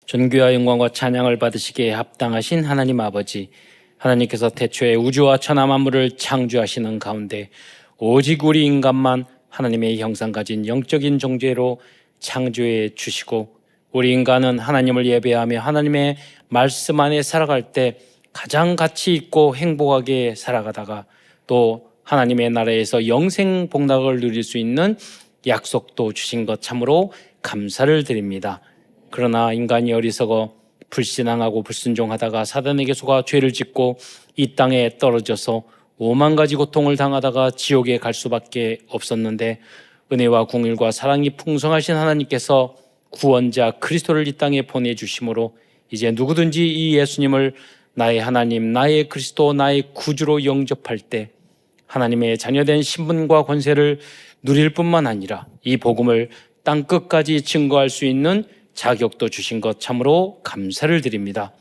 존귀와 영광과 찬양을 받으시기에 합당하신 하나님 아버지, 하나님께서 태초에 우주와 천하 만물을 창조하시는 가운데 오직 우리 인간만 하나님의 형상 가진 영적인 존재로 창조해 주시고, 우리 인간은 하나님을 예배하며 하나님의 말씀 안에 살아갈 때 가장 가치 있고 행복하게 살아가다가 또 하나님의 나라에서 영생 복락을 누릴 수 있는 약속도 주신 것 참으로 감사를 드립니다. 그러나 인간이 어리석어 불신앙하고 불순종하다가 사단에게 속아 죄를 짓고 이 땅에 떨어져서 오만 가지 고통을 당하다가 지옥에 갈 수밖에 없었는데, 은혜와 긍휼과 사랑이 풍성하신 하나님께서 구원자 그리스도를 이 땅에 보내주심으로 이제 누구든지 이 예수님을 나의 하나님, 나의 그리스도, 나의 구주로 영접할 때 하나님의 자녀된 신분과 권세를 누릴 뿐만 아니라 이 복음을 땅끝까지 증거할 수 있는 자격도 주신 것 참으로 감사를 드립니다.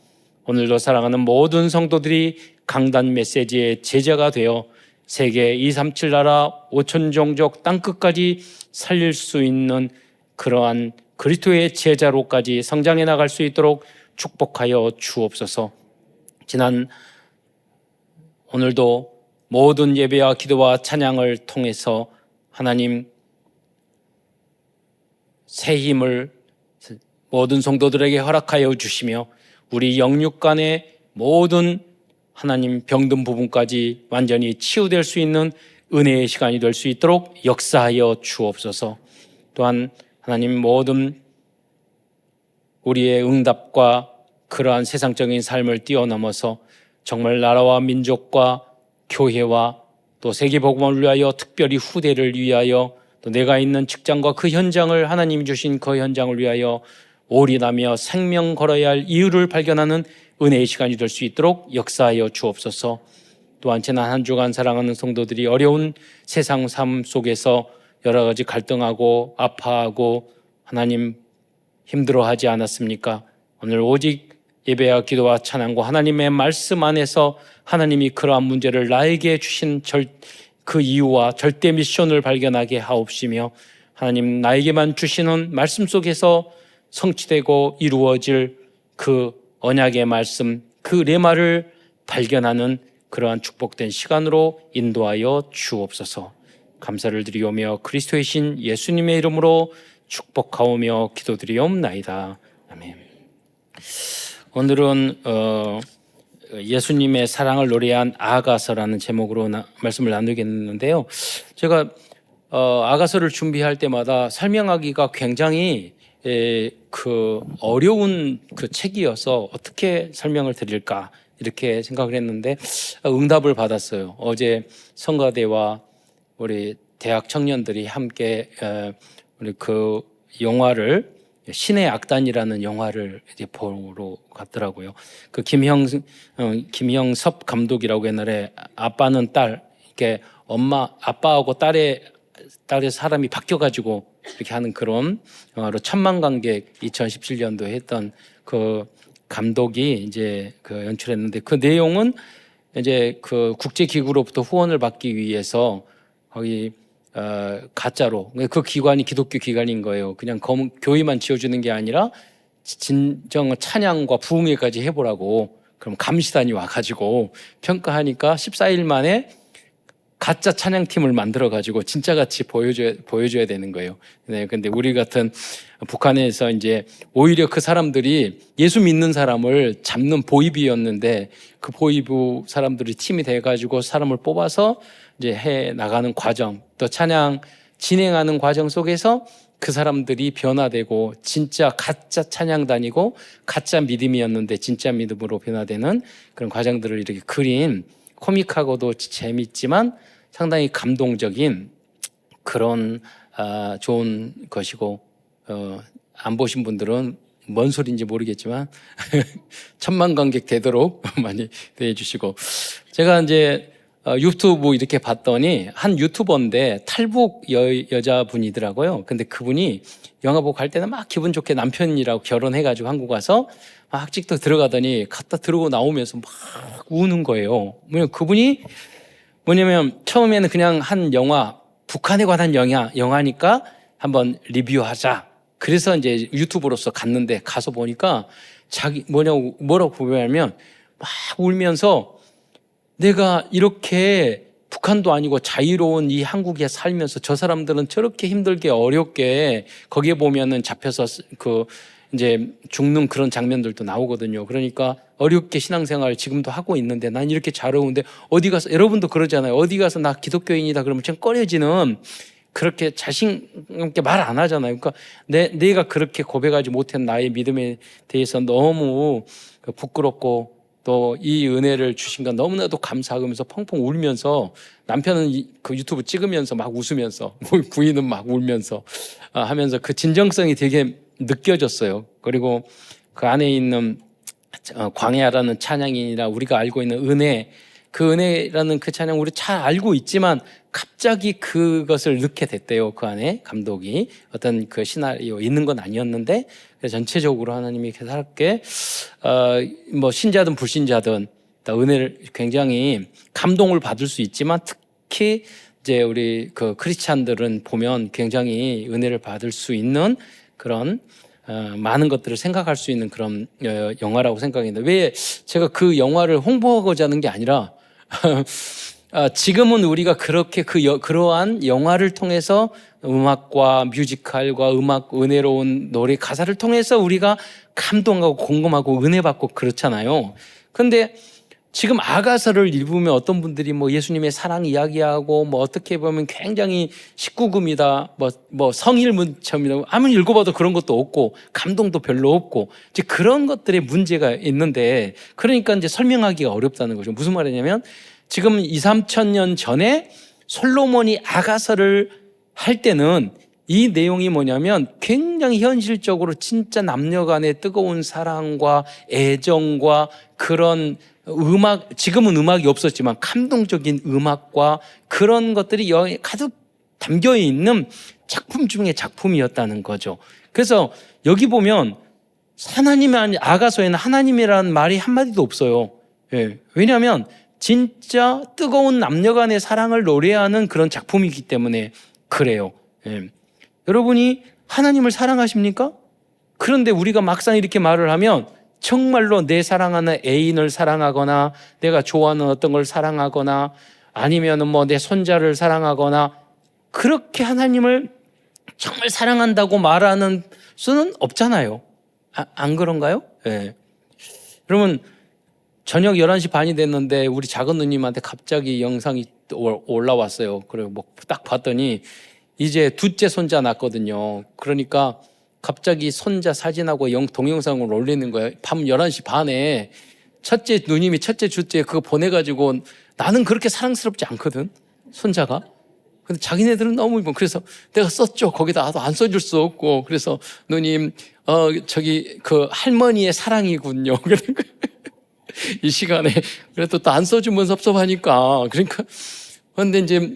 오늘도 사랑하는 모든 성도들이 강단 메시지의 제자가 되어 세계 237 나라 5천 종족 땅끝까지 살릴 수 있는 그러한 그리스도의 제자로까지 성장해 나갈 수 있도록 축복하여 주옵소서. 오늘도 모든 예배와 기도와 찬양을 통해서 하나님 새 힘을 모든 성도들에게 허락하여 주시며 우리 영육 간의 모든 하나님 병든 부분까지 완전히 치유될 수 있는 은혜의 시간이 될 수 있도록 역사하여 주옵소서. 또한 하나님 모든 우리의 응답과 그러한 세상적인 삶을 뛰어넘어서 정말 나라와 민족과 교회와 또 세계복음을 위하여, 특별히 후대를 위하여, 또 내가 있는 직장과 그 현장을, 하나님이 주신 그 현장을 위하여 올인하며 생명 걸어야 할 이유를 발견하는 은혜의 시간이 될 수 있도록 역사하여 주옵소서. 또한 지난 한 주간 사랑하는 성도들이 어려운 세상 삶 속에서 여러 가지 갈등하고 아파하고 하나님 힘들어하지 않았습니까? 오늘 오직 예배와 기도와 찬양과 하나님의 말씀 안에서 하나님이 그러한 문제를 나에게 주신 그 이유와 절대 미션을 발견하게 하옵시며, 하나님 나에게만 주시는 말씀 속에서 성취되고 이루어질 그 언약의 말씀, 그 레마를 발견하는 그러한 축복된 시간으로 인도하여 주옵소서. 감사를 드리오며 그리스도의 신 예수님의 이름으로 축복하오며 기도드리옵나이다. 아멘. 오늘은 예수님의 사랑을 노래한 아가서라는 제목으로 말씀을 나누겠는데요. 제가 아가서를 준비할 때마다 설명하기가 굉장히 어려운 그 책이어서 어떻게 설명을 드릴까 이렇게 생각을 했는데 응답을 받았어요. 어제 성가대와 우리 대학 청년들이 함께 우리 그 영화를, 신의 악단이라는 영화를 이제 보러 갔더라고요. 그 김형섭 감독이라고 옛날에 아빠는 딸, 이렇게 아빠하고 딸의 사람이 바뀌어가지고 이렇게 하는 그런 영화로 천만관객 2017년도에 했던 그 감독이 이제 그 연출했는데, 그 내용은 이제 그 국제기구로부터 후원을 받기 위해서 거기 가짜로, 그 기관이 기독교 기관인 거예요. 그냥 교회만 지어주는 게 아니라 진정 찬양과 부흥회까지 해보라고. 그럼 감시단이 와가지고 평가하니까 14일 만에 가짜 찬양팀을 만들어가지고 진짜같이 보여줘야 되는 거예요. 네, 근데 우리 같은 북한에서 이제 오히려 그 사람들이 예수 믿는 사람을 잡는 보이비였는데, 그 보이부 사람들이 팀이 돼가지고 사람을 뽑아서 이제 해 나가는 과정, 또 찬양 진행하는 과정 속에서 그 사람들이 변화되고 진짜 가짜 찬양단이고 가짜 믿음이었는데 진짜 믿음으로 변화되는 그런 과정들을 이렇게 그린, 코믹하고도 재밌지만 상당히 감동적인 그런 좋은 것이고, 안 보신 분들은 뭔 소리인지 모르겠지만 천만관객 되도록 많이 대해주시고, 제가 이제 유튜브 이렇게 봤더니 한 유튜버인데 탈북 여자분이더라고요. 근데 그분이 영화 보고 갈 때는 막 기분 좋게 남편이라고 결혼해가지고 한국 와서 막 찍도 들어가더니 갔다 들어오고 나오면서 막 우는 거예요. 그분이 뭐냐면 처음에는 그냥 한 영화, 북한에 관한 영화니까 한번 리뷰하자. 그래서 이제 유튜브로서 갔는데 가서 보니까 뭐라고 보면 막 울면서 내가 이렇게 북한도 아니고 자유로운 이 한국에 살면서 저 사람들은 저렇게 힘들게 어렵게 거기에 보면은 잡혀서 이제 죽는 그런 장면들도 나오거든요. 그러니까 어렵게 신앙생활을 지금도 하고 있는데 난 이렇게 잘 오는데 어디 가서, 여러분도 그러잖아요. 어디 가서 나 기독교인이다 그러면 좀 꺼려지는, 그렇게 자신 있게 말 안 하잖아요. 그러니까 내가 그렇게 고백하지 못한 나의 믿음에 대해서 너무 부끄럽고 또 이 은혜를 주신 건 너무나도 감사하면서 펑펑 울면서, 남편은 그 유튜브 찍으면서 막 웃으면서 부인은 막 울면서 하면서 그 진정성이 되게 느껴졌어요. 그리고 그 안에 있는 광야라는 찬양이나 우리가 알고 있는 은혜, 그 은혜라는 그 찬양 우리 잘 알고 있지만 갑자기 그것을 넣게 됐대요. 그 안에 감독이 어떤 그 시나리오 있는 건 아니었는데, 전체적으로 하나님이 깨닫게 뭐 신자든 불신자든 다 은혜를 굉장히 감동을 받을 수 있지만, 특히 이제 우리 그 크리스찬들은 보면 굉장히 은혜를 받을 수 있는 그런 많은 것들을 생각할 수 있는 그런 영화라고 생각했는데, 왜 제가 그 영화를 홍보하고자 하는 게 아니라 지금은 우리가 그렇게 그러한 영화를 통해서 음악과 뮤지컬과 은혜로운 노래 가사를 통해서 우리가 감동하고 공감하고 은혜 받고 그렇잖아요. 그런데 지금 아가서를 읽으면 어떤 분들이 뭐 예수님의 사랑 이야기하고 뭐 어떻게 보면 굉장히 19금이다, 뭐 성일문처럼 아무리 읽어봐도 그런 것도 없고 감동도 별로 없고 이제 그런 것들의 문제가 있는데, 그러니까 이제 설명하기가 어렵다는 거죠. 무슨 말이냐면 지금 2, 3천 년 전에 솔로몬이 아가서를 할 때는 이 내용이 뭐냐면 굉장히 현실적으로 진짜 남녀 간의 뜨거운 사랑과 애정과 그런 음악, 지금은 음악이 없었지만 감동적인 음악과 그런 것들이 가득 담겨 있는 작품 중에 작품이었다는 거죠. 그래서 여기 보면 하나님의 아가서에는 하나님이라는 말이 한마디도 없어요. 예. 왜냐하면 진짜 뜨거운 남녀 간의 사랑을 노래하는 그런 작품이기 때문에 그래요. 예. 여러분이 하나님을 사랑하십니까? 그런데 우리가 막상 이렇게 말을 하면 정말로 내 사랑하는 애인을 사랑하거나 내가 좋아하는 어떤 걸 사랑하거나 아니면 뭐 내 손자를 사랑하거나 그렇게 하나님을 정말 사랑한다고 말하는 수는 없잖아요. 안 그런가요? 예. 그러면 저녁 11시 반이 됐는데 우리 작은 누님한테 갑자기 영상이 올라왔어요. 그리고 뭐 딱 봤더니 이제 둘째 손자 낳았거든요. 그러니까 갑자기 손자 사진하고 동영상을 올리는 거예요. 밤 11시 반에 첫째 누님이 첫째 둘째 그거 보내가지고, 나는 그렇게 사랑스럽지 않거든, 손자가. 근데 자기네들은 너무 이뻐. 그래서 내가 썼죠. 거기다 나도 안 써줄 수 없고. 그래서 누님, 저기 그 할머니의 사랑이군요. 그러니까 이 시간에 그래도 또 안 써주면 섭섭하니까. 그러니까 그런데 이제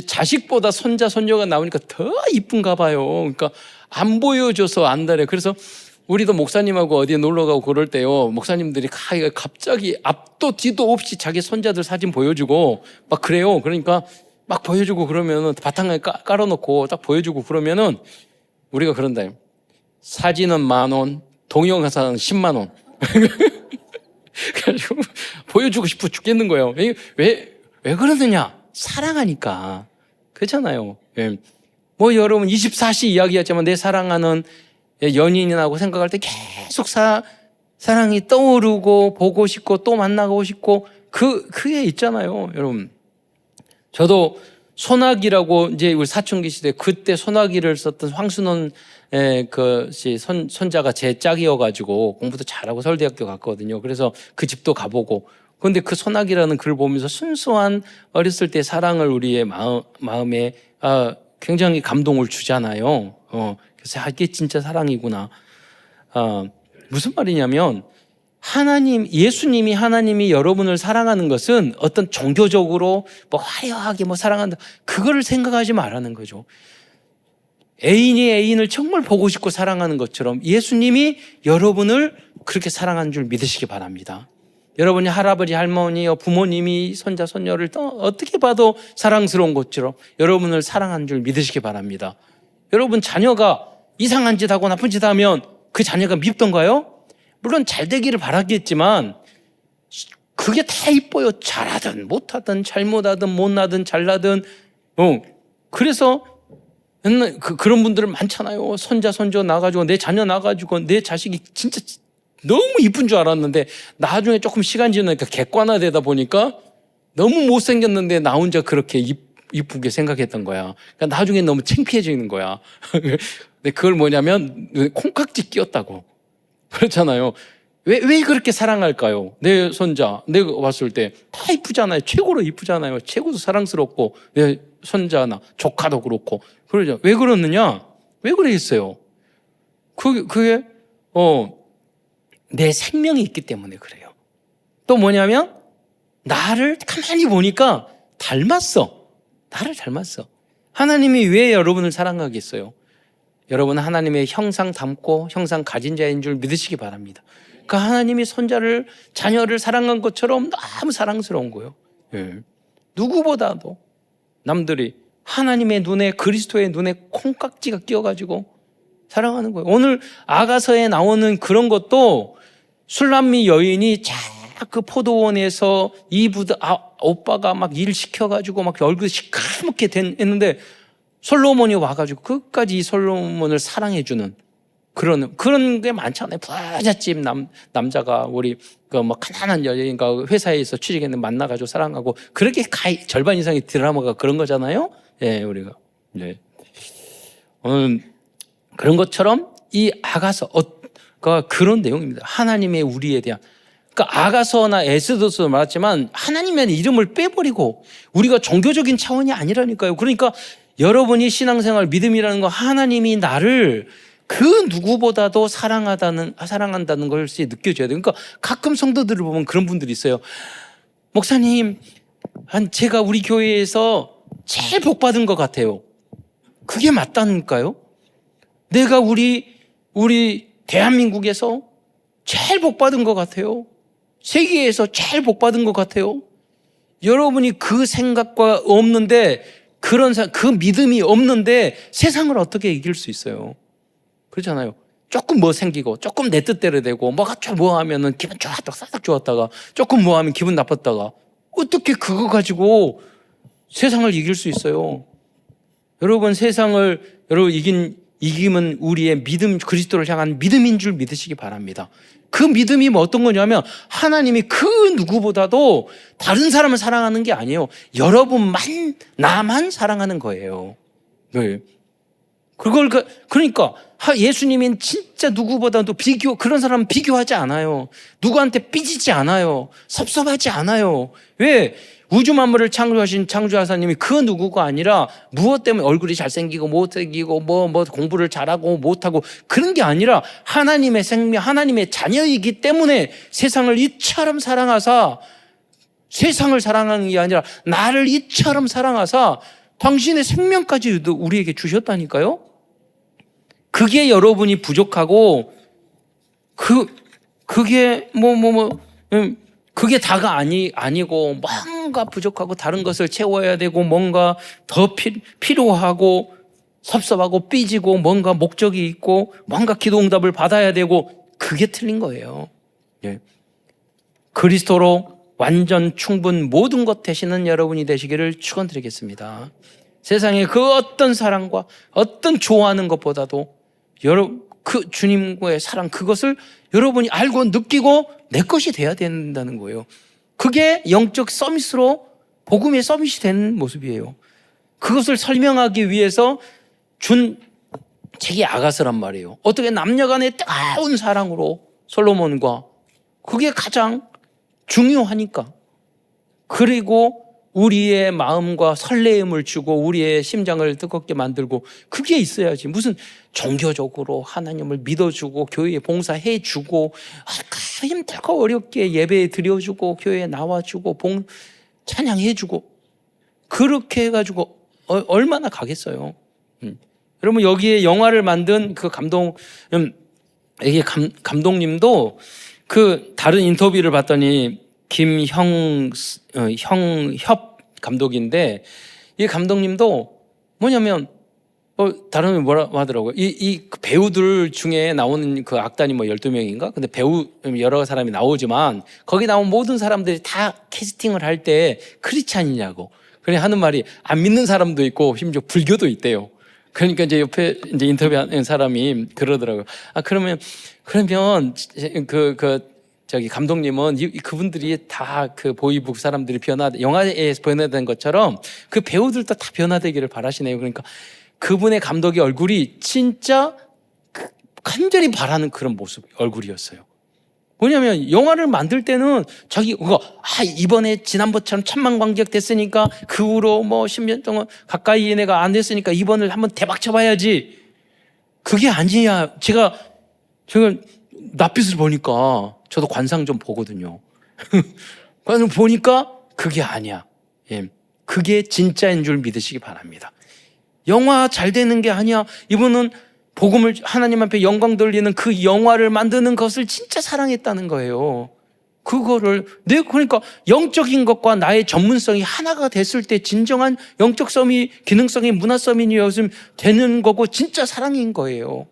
자식보다 손자 손녀가 나오니까 더 이쁜가 봐요. 그러니까 안 보여줘서 안달해. 그래서 우리도 목사님하고 어디에 놀러 가고 그럴 때요, 목사님들이 갑자기 앞도 뒤도 없이 자기 손자들 사진 보여주고 막 그래요. 그러니까 막 보여주고 그러면은 바탕에 깔아놓고 딱 보여주고 그러면은 우리가 그런다. 사진은 10,000원, 동영상은 10만 원. 그래가지고 보여주고 싶어 죽겠는 거예요. 왜 그러느냐? 사랑하니까. 그렇잖아요. 예. 뭐 여러분 24시 이야기했지만 내 사랑하는 연인이라고 생각할 때 계속 사랑이 떠오르고 보고 싶고 또 만나고 싶고 그게 있잖아요, 여러분. 저도 소나기라고 이제 우리 사춘기 시대 그때 소나기를 썼던 황순원 손자가 제 짝이어가지고 공부도 잘하고 서울대학교 갔거든요. 그래서 그 집도 가보고. 그런데 그 소나기라는 글을 보면서 순수한 어렸을 때 사랑을 우리의 마음에 굉장히 감동을 주잖아요. 그래서 이게 진짜 사랑이구나. 무슨 말이냐면 예수님이 하나님이 여러분을 사랑하는 것은 어떤 종교적으로 뭐 화려하게 뭐 사랑한다, 그거를 생각하지 말라는 거죠. 애인이 애인을 정말 보고 싶고 사랑하는 것처럼 예수님이 여러분을 그렇게 사랑하는 줄 믿으시기 바랍니다. 여러분이 할아버지, 할머니, 부모님이 손자, 손녀를 어떻게 봐도 사랑스러운 것처럼 여러분을 사랑하는 줄 믿으시기 바랍니다. 여러분 자녀가 이상한 짓 하고 나쁜 짓 하면 그 자녀가 밉던가요? 물론 잘 되기를 바라겠지만 그게 다 이뻐요. 잘하든 못하든 잘못하든 못나든 잘나든. 그래서 옛날 그런 분들 많잖아요. 손자 손주 나가지고 내 자녀 나가지고 내 자식이 진짜 너무 이쁜 줄 알았는데 나중에 조금 시간 지나니까 객관화되다 보니까 너무 못생겼는데 나 혼자 그렇게 이쁘게 생각했던 거야. 그러니까 나중에 너무 창피해지는 거야. 근데 그걸 뭐냐면 콩깍지 끼웠다고. 그렇잖아요. 왜 그렇게 사랑할까요? 내 손자, 내가 봤을 때 다 이쁘잖아요. 최고로 이쁘잖아요. 최고로 사랑스럽고, 내 손자나 조카도 그렇고. 그러죠. 왜 그러느냐? 왜 그러겠어요? 그게, 내 생명이 있기 때문에 그래요. 또 뭐냐면, 나를 가만히 보니까 닮았어. 나를 닮았어. 하나님이 왜 여러분을 사랑하겠어요? 여러분은 하나님의 형상 닮고 형상 가진 자인 줄 믿으시기 바랍니다. 그 하나님이 자녀를 사랑한 것처럼 너무 사랑스러운 거예요. 예. 누구보다도 남들이 하나님의 눈에, 그리스도의 눈에 콩깍지가 끼어가지고 사랑하는 거예요. 오늘 아가서에 나오는 그런 것도 술람미 여인이 그 포도원에서 오빠가 막 일 시켜가지고 막 얼굴이 시커멓게 했는데 솔로몬이 와가지고 끝까지 이 솔로몬을 사랑해주는 그런 게 많잖아요. 부잣집 남자가 우리 뭐 가난한 여인가 회사에서 취직했는데 만나가지고 사랑하고 그렇게 절반 이상의 드라마가 그런 거잖아요. 예, 우리가. 예. 오늘 그런 것처럼 이 아가서가 그런 내용입니다. 하나님의 우리에 대한. 그러니까 아가서나 에스더서도 말했지만 하나님의 이름을 빼버리고 우리가 종교적인 차원이 아니라니까요. 그러니까 여러분이 신앙생활 믿음이라는 거 하나님이 나를 그 누구보다도 사랑한다는 것이 느껴져야 돼요. 그러니까 가끔 성도들을 보면 그런 분들이 있어요. 목사님, 제가 우리 교회에서 제일 복 받은 것 같아요. 그게 맞다니까요? 내가 우리 대한민국에서 제일 복 받은 것 같아요. 세계에서 제일 복 받은 것 같아요. 여러분이 그 생각과 없는데 그 믿음이 없는데 세상을 어떻게 이길 수 있어요? 그렇잖아요. 조금 뭐 생기고 조금 내 뜻대로 되고 뭐가 좀 뭐 하면은 기분 좋았다가 싹 좋았다가 조금 뭐 하면 기분 나빴다가 어떻게 그거 가지고 세상을 이길 수 있어요? 여러분 이김은 우리의 믿음, 그리스도를 향한 믿음인 줄 믿으시기 바랍니다. 그 믿음이 뭐 어떤 거냐면 하나님이 그 누구보다도 다른 사람을 사랑하는 게 아니에요. 나만 사랑하는 거예요. 네. 그러니까 예수님은 진짜 누구보다도 그런 사람은 비교하지 않아요. 누구한테 삐지지 않아요. 섭섭하지 않아요. 왜? 우주 만물을 창조하신 창조하사님이 그 누구가 아니라 무엇 때문에 얼굴이 잘생기고 못생기고 뭐 공부를 잘하고 못하고 그런 게 아니라 하나님의 생명, 하나님의 자녀이기 때문에 세상을 이처럼 사랑하사 세상을 사랑하는 게 아니라 나를 이처럼 사랑하사 당신의 생명까지 우리에게 주셨다니까요. 그게 여러분이 부족하고 그게 그게 다가 아니고 뭔가 부족하고 다른 것을 채워야 되고 뭔가 더 필요하고 섭섭하고 삐지고 뭔가 목적이 있고 뭔가 기도 응답을 받아야 되고 그게 틀린 거예요. 예. 그리스도로 완전 충분 모든 것 되시는 여러분이 되시기를 축원드리겠습니다. 세상에 그 어떤 사랑과 어떤 좋아하는 것보다도 그 주님과의 사랑 그것을 여러분이 알고 느끼고 내 것이 돼야 된다는 거예요. 그게 영적 서밋으로 복음의 서밋이 된 모습이에요. 그것을 설명하기 위해서 준 책이 아가서란 말이에요. 어떻게 남녀간의 뜨거운 사랑으로 솔로몬과 그게 가장 중요하니까. 그리고 우리의 마음과 설레임을 주고 우리의 심장을 뜨겁게 만들고 그게 있어야지. 무슨 종교적으로 하나님을 믿어주고 교회에 봉사해주고 힘들고 어렵게 예배에 드려주고 교회에 나와주고 찬양해주고 그렇게 해가지고 얼마나 가겠어요. 여러분 여기에 영화를 만든 그 감독님도 그 다른 인터뷰를 봤더니 김형협 감독인데 이 감독님도 뭐냐면 다른 분이 뭐라 하더라고요. 이 배우들 중에 나오는 그 악단이 뭐 12명인가? 근데 배우 여러 사람이 나오지만 거기 나온 모든 사람들이 다 캐스팅을 할 때 크리스찬이냐고. 그래 하는 말이 안 믿는 사람도 있고 심지어 불교도 있대요. 그러니까 이제 옆에 이제 인터뷰하는 사람이 그러더라고요. 그러면 저기 감독님은 그분들이 다 그 보이북 사람들이 영화에서 변화된 것처럼 그 배우들도 다 변화되기를 바라시네요. 그러니까 그분의 감독의 얼굴이 진짜 간절히 바라는 그런 모습 얼굴이었어요. 뭐냐면 영화를 만들 때는 이번에 지난번처럼 1000만 관객 됐으니까 그 후로 뭐 10년 동안 가까이 얘네가 안 됐으니까 이번을 한번 대박 쳐봐야지. 그게 아니야. 제가 낯빛을 보니까 저도 관상 좀 보거든요. 관상 보니까 그게 아니야. 예. 그게 진짜인 줄 믿으시기 바랍니다. 영화 잘 되는 게 아니야. 이분은 복음을 하나님 앞에 영광 돌리는 그 영화를 만드는 것을 진짜 사랑했다는 거예요. 그러니까 영적인 것과 나의 전문성이 하나가 됐을 때 진정한 영적 서밋, 기능성의 문화 서밋이었으면 되는 거고 진짜 사랑인 거예요.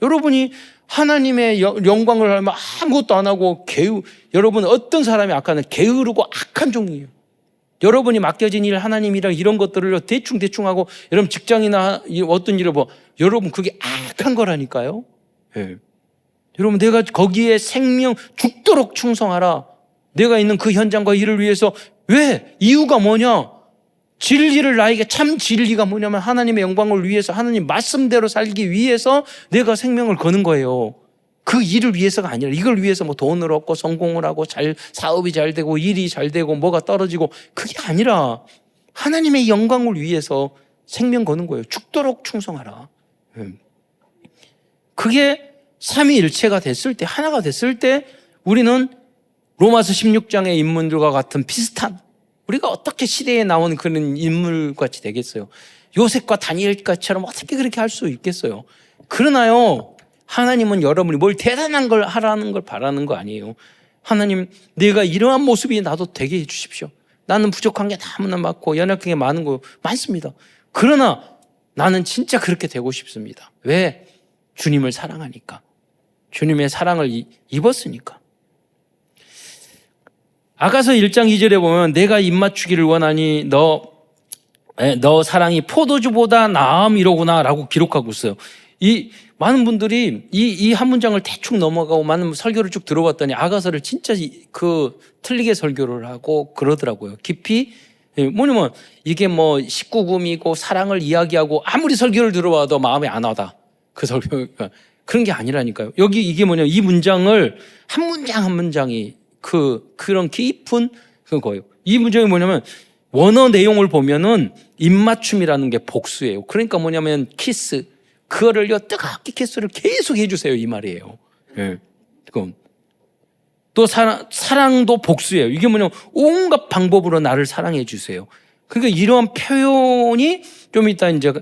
여러분이 하나님의 영광을 하면 아무것도 안 하고 여러분 어떤 사람이 아까는 게으르고 악한 종이에요. 여러분이 맡겨진 일, 하나님이랑 이런 것들을 대충 하고 여러분 직장이나 어떤 일을 여러분 그게 악한 거라니까요. 예. 여러분 내가 거기에 생명 죽도록 충성하라. 내가 있는 그 현장과 일을 위해서. 왜? 이유가 뭐냐? 진리를 나에게 참 진리가 뭐냐면 하나님의 영광을 위해서 하나님 말씀대로 살기 위해서 내가 생명을 거는 거예요. 그 일을 위해서가 아니라 이걸 위해서 뭐 돈을 얻고 성공을 하고 사업이 잘 되고 일이 잘 되고 뭐가 떨어지고 그게 아니라 하나님의 영광을 위해서 생명 거는 거예요. 죽도록 충성하라. 그게 삼위일체가 됐을 때, 하나가 됐을 때 우리는 로마서 16장의 인물들과 같은 비슷한, 우리가 어떻게 시대에 나온 그런 인물같이 되겠어요? 요셉과 다니엘처럼 어떻게 그렇게 할 수 있겠어요? 그러나요, 하나님은 여러분이 뭘 대단한 걸 하라는 걸 바라는 거 아니에요. 하나님, 내가 이러한 모습이 나도 되게 해주십시오. 나는 부족한 게 너무나 많고 연약한 게 많은 거 많습니다. 그러나 나는 진짜 그렇게 되고 싶습니다. 왜? 주님을 사랑하니까. 주님의 사랑을 입었으니까. 아가서 1장 2절에 보면 내가 입맞추기를 원하니 너 사랑이 포도주보다 나음이로구나 라고 기록하고 있어요. 이 많은 분들이 이 한 문장을 대충 넘어가고 많은 설교를 쭉 들어봤더니 아가서를 진짜 틀리게 설교를 하고 그러더라고요. 깊이 뭐냐면 이게 뭐 19금이고 사랑을 이야기하고 아무리 설교를 들어봐도 마음에 안 와다. 그 설교가 그런 게 아니라니까요. 여기 이게 뭐냐면 이 문장을 한 문장 한 문장이 그런 깊은 그거예요. 이 문장이 뭐냐면 원어 내용을 보면은 입맞춤이라는 게 복수예요. 그러니까 뭐냐면 키스, 그거를요 뜨겁게 키스를 계속 해주세요 이 말이에요. 예. 또 사랑도 복수예요. 이게 뭐냐면 온갖 방법으로 나를 사랑해 주세요. 그러니까 이러한 표현이 좀 이따 이제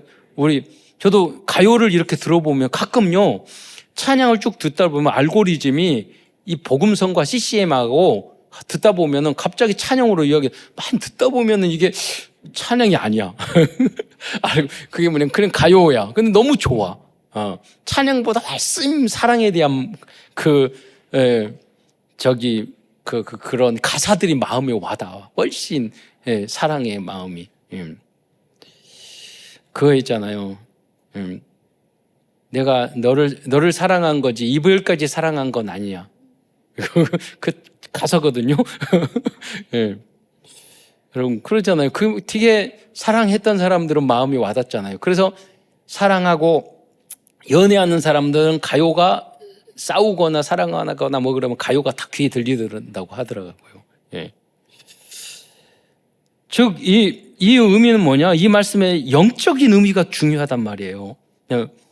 저도 가요를 이렇게 들어보면 가끔요 찬양을 쭉 듣다 보면 알고리즘이 이 복음성과 CCM하고 듣다 보면은 갑자기 찬양으로 이야기 많이 듣다 보면은 이게 찬양이 아니야. 그게 뭐냐면 그냥 가요야. 근데 너무 좋아. 찬양보다 훨씬 사랑에 대한 그런 가사들이 마음에 와닿아. 훨씬 사랑의 마음이. 그거 있잖아요. 내가 너를 사랑한 거지 이별까지 사랑한 건 아니야. 그 가사거든요. 예. 여러분 그러잖아요. 되게 사랑했던 사람들은 마음이 와닿잖아요. 그래서 사랑하고 연애하는 사람들은 가요가 싸우거나 사랑하거나 뭐 그러면 가요가 다 귀에 들리더라고 하더라고요. 예. 즉 이 의미는 뭐냐? 이 말씀의 영적인 의미가 중요하단 말이에요.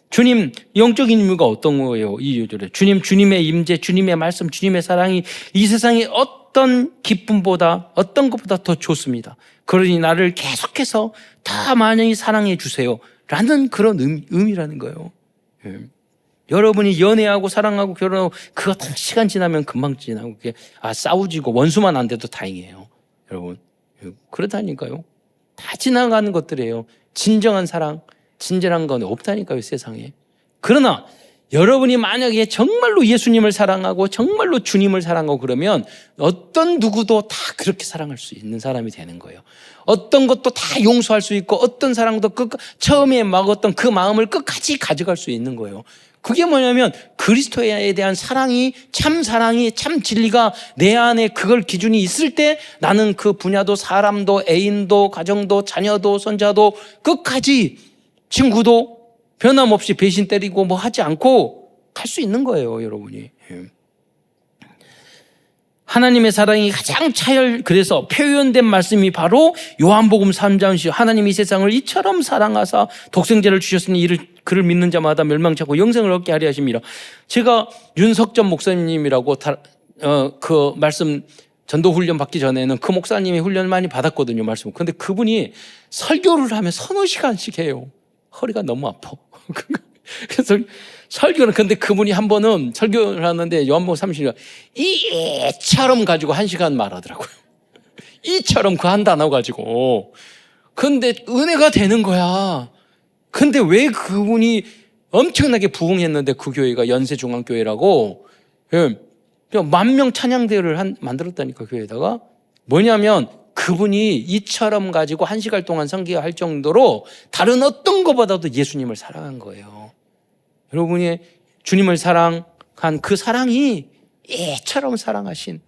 주님 영적인 의미가 어떤 거예요? 이 2절에 주님의 임재, 주님의 말씀, 주님의 사랑이 이 세상의 어떤 기쁨보다 어떤 것보다 더 좋습니다. 그러니 나를 계속해서 더 많이 사랑해 주세요 라는 그런 의미라는 거예요. 여러분이 연애하고 사랑하고 결혼하고 그거 다 시간 지나면 금방 지나고 싸우지고 원수만 안 돼도 다행이에요. 여러분 그렇다니까요. 다 지나가는 것들이에요. 진정한 사랑, 친절한 건 없다니까요, 세상에. 그러나 여러분이 만약에 정말로 예수님을 사랑하고 정말로 주님을 사랑하고 그러면 어떤 누구도 다 그렇게 사랑할 수 있는 사람이 되는 거예요. 어떤 것도 다 용서할 수 있고 어떤 사랑도 처음에 먹었던 그 마음을 끝까지 가져갈 수 있는 거예요. 그게 뭐냐면 그리스도에 대한 사랑이 참 진리가 내 안에 그걸 기준이 있을 때 나는 그 분야도 사람도 애인도 가정도 자녀도 손자도 끝까지 친구도 변함없이 배신 때리고 뭐 하지 않고 갈 수 있는 거예요, 여러분이. 하나님의 사랑이 가장 그래서 표현된 말씀이 바로 요한복음 3장 10 하나님이 세상을 이처럼 사랑하사 독생자를 주셨으니 그를 믿는 자마다 멸망치 않고 영생을 얻게 하려 하십니다. 제가 윤석전 목사님이라고 그 말씀 전도 훈련 받기 전에는 그 목사님이 훈련을 많이 받았거든요, 말씀. 그런데 그분이 설교를 하면 서너 시간씩 해요. 허리가 너무 아파. 그래서 설교는, 근데 그분이 한 번은 설교를 하는데 요한복음 30년 이처럼 가지고 1시간 말하더라고요. 이처럼 그 한 단어 가지고. 근데 은혜가 되는 거야. 근데 왜 그분이 엄청나게 부흥했는데 그 교회가 연세중앙교회라고 10,000명 찬양대회를 만들었다니까, 교회에다가. 뭐냐면 그분이 이처럼 가지고 1시간 동안 선교할 정도로 다른 어떤 것보다도 예수님을 사랑한 거예요. 여러분이 주님을 사랑한 그 사랑이 이처럼 사랑하신,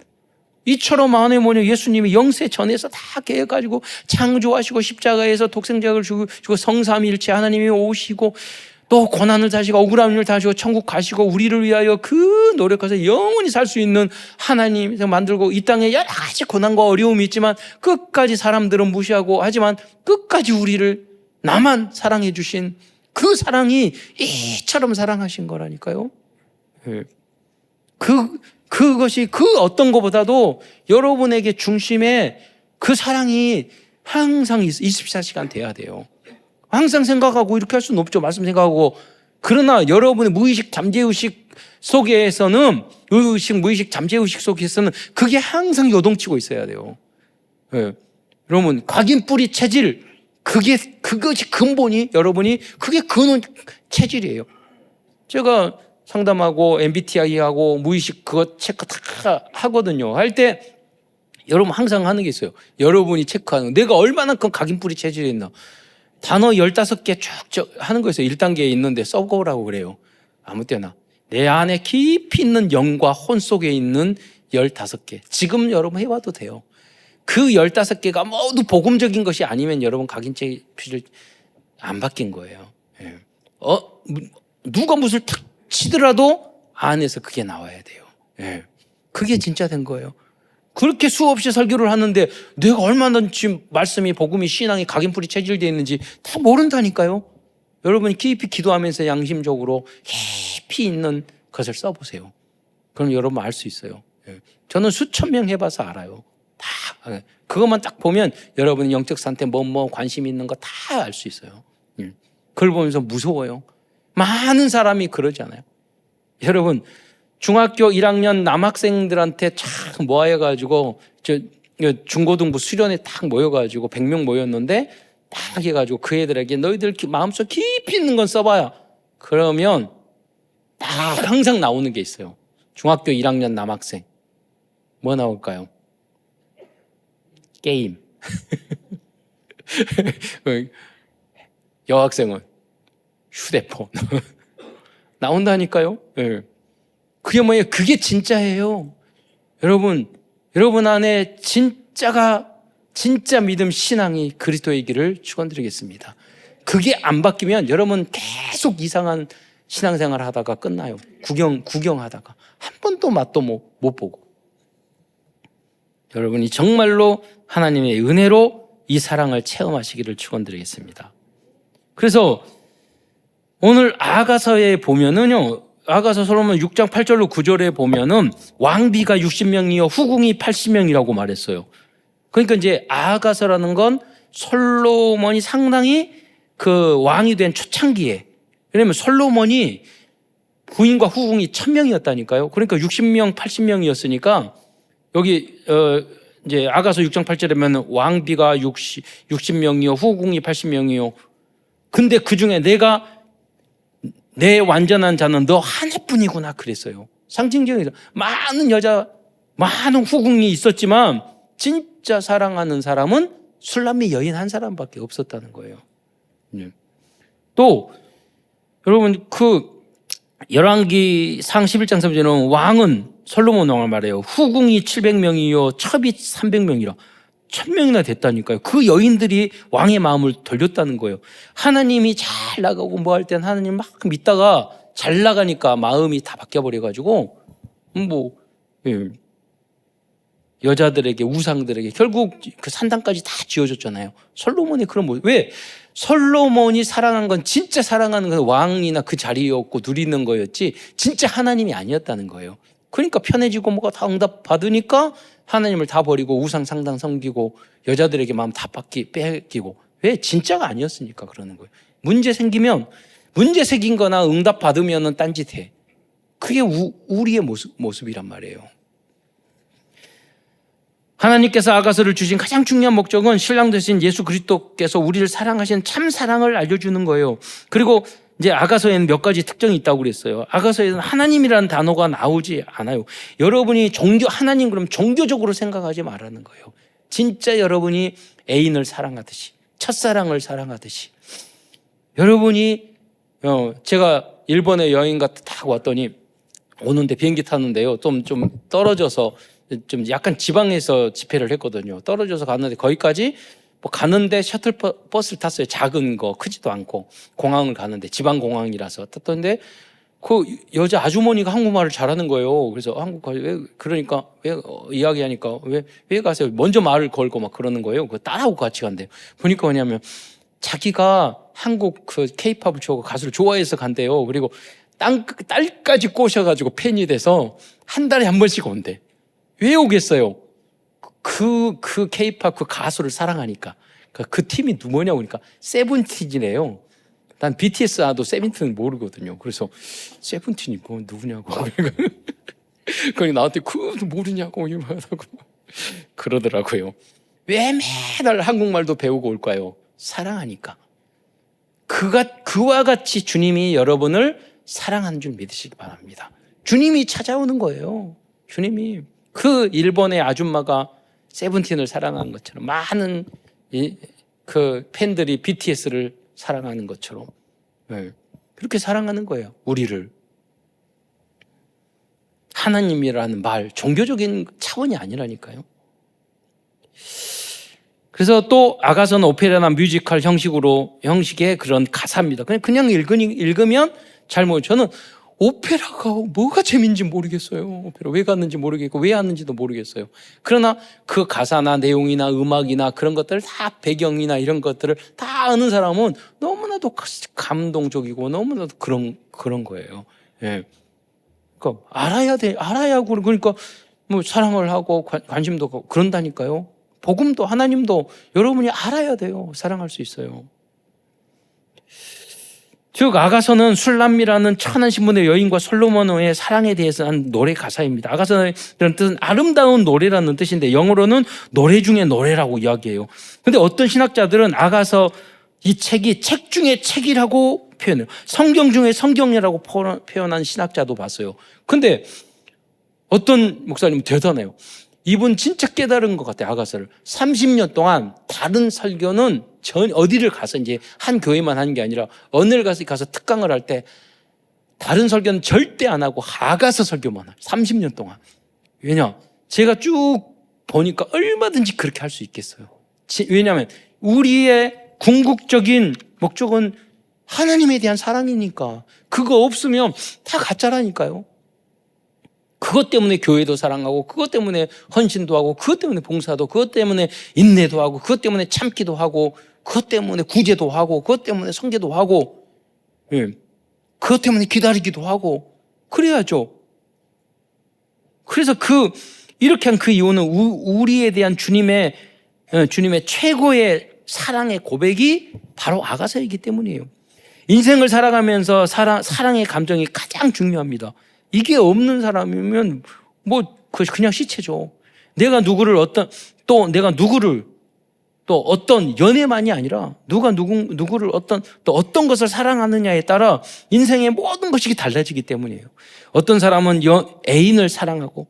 이처럼 안에 예수님이 영세 전에서 다 계획가지고 창조하시고 십자가에서 독생자를 주고 성삼일체 하나님이 오시고 또 고난을 다시고 억울함을 다시고 천국 가시고 우리를 위하여 그 노력해서 영원히 살 수 있는 하나님 만들고 이 땅에 여러 가지 고난과 어려움이 있지만 끝까지 사람들은 무시하고 하지만 끝까지 우리를 나만 사랑해 주신 그 사랑이 이처럼 사랑하신 거라니까요. 그것이 그 어떤 것보다도 여러분에게 중심에 그 사랑이 항상 24시간 돼야 돼요. 항상 생각하고 이렇게 할 수는 없죠. 말씀 생각하고. 그러나 여러분의 무의식 잠재의식 속에서는 무의식 잠재의식 속에서는 그게 항상 요동치고 있어야 돼요. 여러분 각인뿌리 체질, 그것이 근본이 여러분이 그게 근원 체질이에요. 제가 상담하고 MBTI하고 무의식 그거 체크 다 하거든요. 할 때 여러분 항상 하는 게 있어요. 여러분이 체크하는 거. 내가 얼마나 큰 각인뿌리 체질이 있나. 단어 15개 쭉 하는 거 있어요. 1단계에 있는데 써보라고 그래요. 아무 때나. 내 안에 깊이 있는 영과 혼 속에 있는 15개. 지금 여러분 해봐도 돼요. 그 15개가 모두 복음적인 것이 아니면 여러분 각인체 표를 안 바뀐 거예요. 누가 무슨 탁 치더라도 안에서 그게 나와야 돼요. 그게 진짜 된 거예요. 그렇게 수없이 설교를 하는데 내가 얼마나 지금 말씀이 복음이 신앙이 각인뿌리 체질되어 있는지 다 모른다니까요. 여러분이 깊이 기도하면서 양심적으로 깊이 있는 것을 써보세요. 그럼 여러분 알 수 있어요. 저는 수천 명 해봐서 알아요. 다 그것만 딱 보면 여러분이 영적 상태 뭐 관심 있는 거 다 알 수 있어요. 그걸 보면서 무서워요. 많은 사람이 그러잖아요. 여러분 중학교 1학년 남학생들한테 쫙 모아가지고 중고등부 수련회 딱 모여가지고 100명 모였는데 딱 해가지고 그 애들에게 너희들 마음속 깊이 있는 건 써봐야. 그러면 딱 항상 나오는 게 있어요. 중학교 1학년 남학생 뭐 나올까요? 게임. 여학생은 휴대폰. 나온다니까요. 그게 뭐예요? 그게 진짜예요. 여러분 안에 진짜 믿음 신앙이 그리스도의 길을 축원드리겠습니다. 그게 안 바뀌면 여러분 계속 이상한 신앙생활 하다가 끝나요. 구경하다가 한 번도 맛도 못 보고. 여러분이 정말로 하나님의 은혜로 이 사랑을 체험하시기를 축원드리겠습니다. 그래서 오늘 아가서에 보면은요, 아가서 솔로몬 6장 8절로 9절에 보면은 왕비가 60명이요 후궁이 80명이라고 말했어요. 그러니까 이제 아가서라는 건 솔로몬이 상당히 그 왕이 된 초창기에, 왜냐면 솔로몬이 부인과 후궁이 1000명이었다니까요. 그러니까 60명, 80명이었으니까 여기 이제 아가서 6장 8절에 보면 왕비가 60명이요 후궁이 80명이요. 근데 그중에 내 완전한 자는 너 하나뿐이구나 그랬어요. 상징적이죠. 많은 후궁이 있었지만 진짜 사랑하는 사람은 술람미 여인 한 사람밖에 없었다는 거예요. 또 여러분 열왕기상 11장 3절은 왕은 솔로몬 왕을 말해요. 후궁이 700명이요 첩이 300명이라 1000명이나 됐다니까요. 그 여인들이 왕의 마음을 돌렸다는 거예요. 하나님이 잘 나가고 뭐 할 땐 하나님 막 믿다가 잘 나가니까 마음이 다 바뀌어버려가지고 여자들에게 우상들에게 결국 그 산당까지 다 지어줬잖아요. 솔로몬이 왜? 솔로몬이 사랑한 건 진짜 사랑하는 건 왕이나 그 자리였고 누리는 거였지 진짜 하나님이 아니었다는 거예요. 그러니까 편해지고 뭐가 다 응답 받으니까 하나님을 다 버리고 우상 상당 섬기고 여자들에게 마음 다 뺏기고 왜? 진짜가 아니었으니까 그러는 거예요. 문제 생긴 거나 응답 받으면은 딴짓해. 그게 우리의 모습이란 말이에요. 하나님께서 아가서를 주신 가장 중요한 목적은 신랑 되신 예수 그리스도께서 우리를 사랑하신 참 사랑을 알려주는 거예요. 그리고 이제 아가서에는 몇 가지 특징이 있다고 그랬어요. 아가서에는 하나님이라는 단어가 나오지 않아요. 여러분이 하나님 그럼 종교적으로 생각하지 말라는 거예요. 진짜 여러분이 애인을 사랑하듯이, 첫사랑을 사랑하듯이. 여러분이 제가 일본에 여행 타고 왔더니 오는데 비행기 타는데요. 좀 떨어져서 좀 약간 지방에서 집회를 했거든요. 떨어져서 갔는데 거기까지 가는데 셔틀 버스를 탔어요. 작은 거 크지도 않고 공항을 가는데 지방 공항이라서 탔던데 그 여자 아주머니가 한국말을 잘하는 거예요. 그래서 왜 이야기하니까 왜 가세요? 먼저 말을 걸고 막 그러는 거예요. 그거 따라하고 같이 간대요. 보니까 뭐냐면 자기가 한국 그 K-팝을 좋아하고 가수를 좋아해서 간대요. 그리고 딸까지 꼬셔가지고 팬이 돼서 한 달에 한 번씩 온대. 왜 오겠어요? 그 K-팝 그 가수를 사랑하니까. 그 팀이 누구냐고 그러니까 세븐틴이래요. 난 BTS 아도 세븐틴은 모르거든요. 그래서 세븐틴이 뭐 누구냐고. 그러니 나한테 그것도 모르냐고 이러더라고. 그러더라고요. 왜 매달 한국말도 배우고 올까요? 사랑하니까. 그와 같이 주님이 여러분을 사랑하는 줄 믿으시기 바랍니다. 주님이 찾아오는 거예요. 주님이. 그 일본의 아줌마가 세븐틴을 사랑하는 것처럼 많은 그 팬들이 BTS를 사랑하는 것처럼 그렇게 사랑하는 거예요. 우리를. 하나님이라는 말, 종교적인 차원이 아니라니까요. 그래서 또 아가서는 오페라나 뮤지컬 형식의 그런 가사입니다. 그냥 읽으면 저는 오페라가 뭐가 재미인지 모르겠어요. 오페라 왜 갔는지 모르겠고 왜 왔는지도 모르겠어요. 그러나 그 가사나 내용이나 음악이나 그런 것들 다 배경이나 이런 것들을 다 아는 사람은 너무나도 감동적이고 너무나도 그런 거예요. 예. 그러니까 알아야 그러니까 뭐 사랑을 하고 관심도 갖고 그런다니까요. 복음도 하나님도 여러분이 알아야 돼요. 사랑할 수 있어요. 즉 아가서는 술람미라는 천한 신분의 여인과 솔로몬의 사랑에 대해서 한 노래 가사입니다. 아가서는 뜻은 아름다운 노래라는 뜻인데 영어로는 노래 중에 노래라고 이야기해요. 그런데 어떤 신학자들은 아가서 이 책이 책 중에 책이라고 표현해요. 성경 중에 성경이라고 표현한 신학자도 봤어요. 근데 어떤 목사님은 대단해요. 이분 진짜 깨달은 것 같아요. 아가서를 30년 동안 다른 설교는 어디를 가서 이제 한 교회만 하는 게 아니라 어느 가서 특강을 할 때 다른 설교는 절대 안 하고 아가서 설교만 해요. 30년 동안. 왜냐? 제가 쭉 보니까 얼마든지 그렇게 할 수 있겠어요. 왜냐하면 우리의 궁극적인 목적은 하나님에 대한 사랑이니까. 그거 없으면 다 가짜라니까요. 그것 때문에 교회도 사랑하고 그것 때문에 헌신도 하고 그것 때문에 봉사도 그것 때문에 인내도 하고 그것 때문에 참기도 하고 그것 때문에 구제도 하고 그것 때문에 선교도 하고 그것 때문에 기다리기도 하고 그래야죠. 그래서 이렇게 한 그 이유는 우리에 대한 주님의 최고의 사랑의 고백이 바로 아가서이기 때문이에요. 인생을 살아가면서 사랑의 감정이 가장 중요합니다. 이게 없는 사람이면 그냥 시체죠. 내가 누구를 또 어떤 연애만이 아니라 누가 누구를 어떤 것을 사랑하느냐에 따라 인생의 모든 것이 달라지기 때문이에요. 어떤 사람은 애인을 사랑하고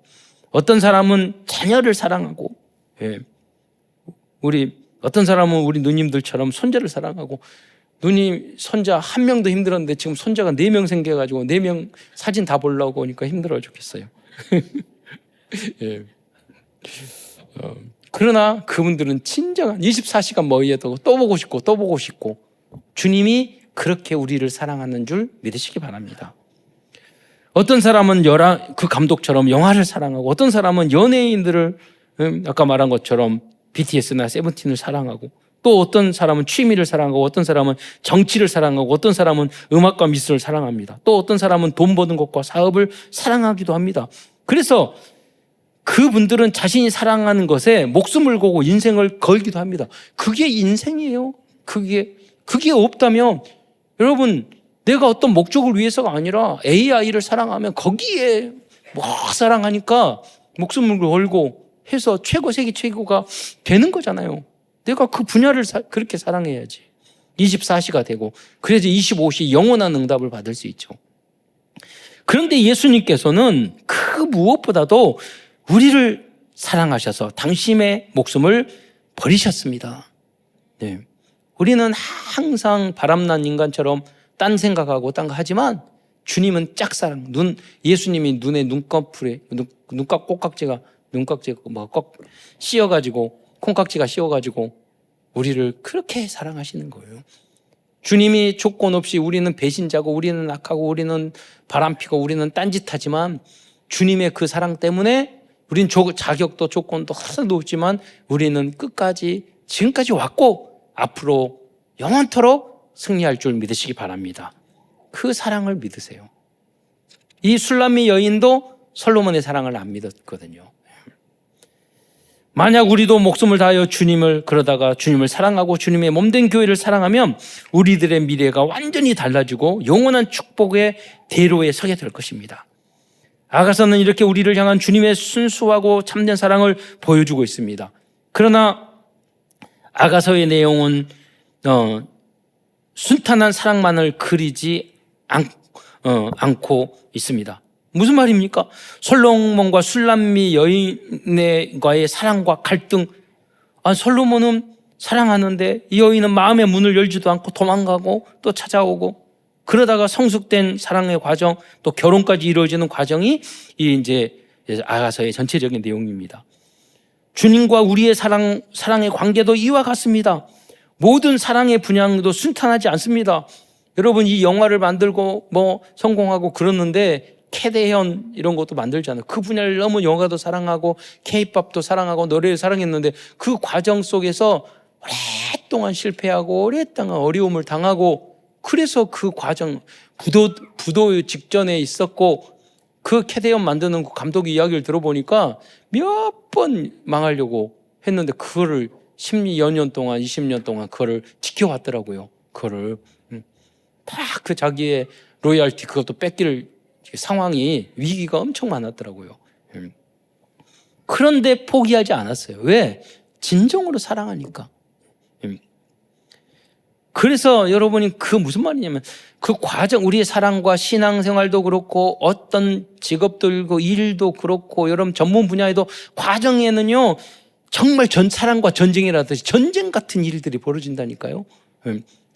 어떤 사람은 자녀를 사랑하고, 예. 어떤 사람은 우리 누님들처럼 손자를 사랑하고, 누님 손자 한 명도 힘들었는데 지금 손자가 4명 생겨가지고 4명 사진 다 보려고 하니까 힘들어 죽겠어요. 예. 그러나 그분들은 진정한 24시간 머리에 두고 또 보고 싶고 또 보고 싶고, 주님이 그렇게 우리를 사랑하는 줄 믿으시기 바랍니다. 어떤 사람은 그 감독처럼 영화를 사랑하고, 어떤 사람은 연예인들을, 아까 말한 것처럼 BTS나 세븐틴을 사랑하고, 또 어떤 사람은 취미를 사랑하고, 어떤 사람은 정치를 사랑하고, 어떤 사람은 음악과 미술을 사랑합니다. 또 어떤 사람은 돈 버는 것과 사업을 사랑하기도 합니다. 그래서 그분들은 자신이 사랑하는 것에 목숨을 걸고 인생을 걸기도 합니다. 그게 인생이에요. 그게 없다면, 여러분, 내가 어떤 목적을 위해서가 아니라 AI를 사랑하면 거기에 사랑하니까 목숨을 걸고 해서 세계 최고가 되는 거잖아요. 내가 그 분야를 그렇게 사랑해야지. 24시가 되고, 그래서 25시 영원한 응답을 받을 수 있죠. 그런데 예수님께서는 그 무엇보다도 우리를 사랑하셔서 당신의 목숨을 버리셨습니다. 네. 우리는 항상 바람난 인간처럼 딴 생각하고 딴 거 하지만, 주님은 짝사랑, 예수님이 눈에 눈꺼 꼭깍지가 꼭 씌어가지고, 콩깍지가 씌어가지고 우리를 그렇게 사랑하시는 거예요. 주님이 조건 없이, 우리는 배신자고 우리는 악하고 우리는 바람피고 우리는 딴짓하지만, 주님의 그 사랑 때문에 우리는 자격도 조건도 하나도 없지만 우리는 끝까지 지금까지 왔고 앞으로 영원토록 승리할 줄 믿으시기 바랍니다. 그 사랑을 믿으세요. 이 술람미 여인도 솔로몬의 사랑을 안 믿었거든요. 만약 우리도 목숨을 다하여 그러다가 주님을 사랑하고 주님의 몸된 교회를 사랑하면 우리들의 미래가 완전히 달라지고 영원한 축복의 대로에 서게 될 것입니다. 아가서는 이렇게 우리를 향한 주님의 순수하고 참된 사랑을 보여주고 있습니다. 그러나 아가서의 내용은 순탄한 사랑만을 그리지 않고 있습니다. 무슨 말입니까? 솔로몬과 술람미 여인과의 사랑과 갈등. 솔로몬은 사랑하는데 이 여인은 마음의 문을 열지도 않고 도망가고 또 찾아오고, 그러다가 성숙된 사랑의 과정, 또 결혼까지 이루어지는 과정이 이제 아가서의 전체적인 내용입니다. 주님과 우리의 사랑의 관계도 이와 같습니다. 모든 사랑의 분야도 순탄하지 않습니다. 여러분, 이 영화를 만들고 성공하고 그러는데 캐대현 이런 것도 만들잖아요. 그 분야를 너무 영화도 사랑하고 K-팝도 사랑하고 노래를 사랑했는데 그 과정 속에서 오랫동안 실패하고 오랫동안 어려움을 당하고, 그래서 그 과정 부도 직전에 있었고, 그 캐대현 만드는 그 감독의 이야기를 들어보니까 몇 번 망하려고 했는데 그거를 10여 년 동안 20년 동안 그거를 지켜왔더라고요. 그거를 다 그 자기의 로열티 그것도 뺏길 상황이, 위기가 엄청 많았더라고요. 그런데 포기하지 않았어요. 왜? 진정으로 사랑하니까. 그래서 여러분이 그 무슨 말이냐면, 그 과정, 우리의 사랑과 신앙생활도 그렇고 어떤 직업들고 일도 그렇고 여러분 전문 분야에도 과정에는요 정말 사랑과 전쟁이라듯이 전쟁 같은 일들이 벌어진다니까요.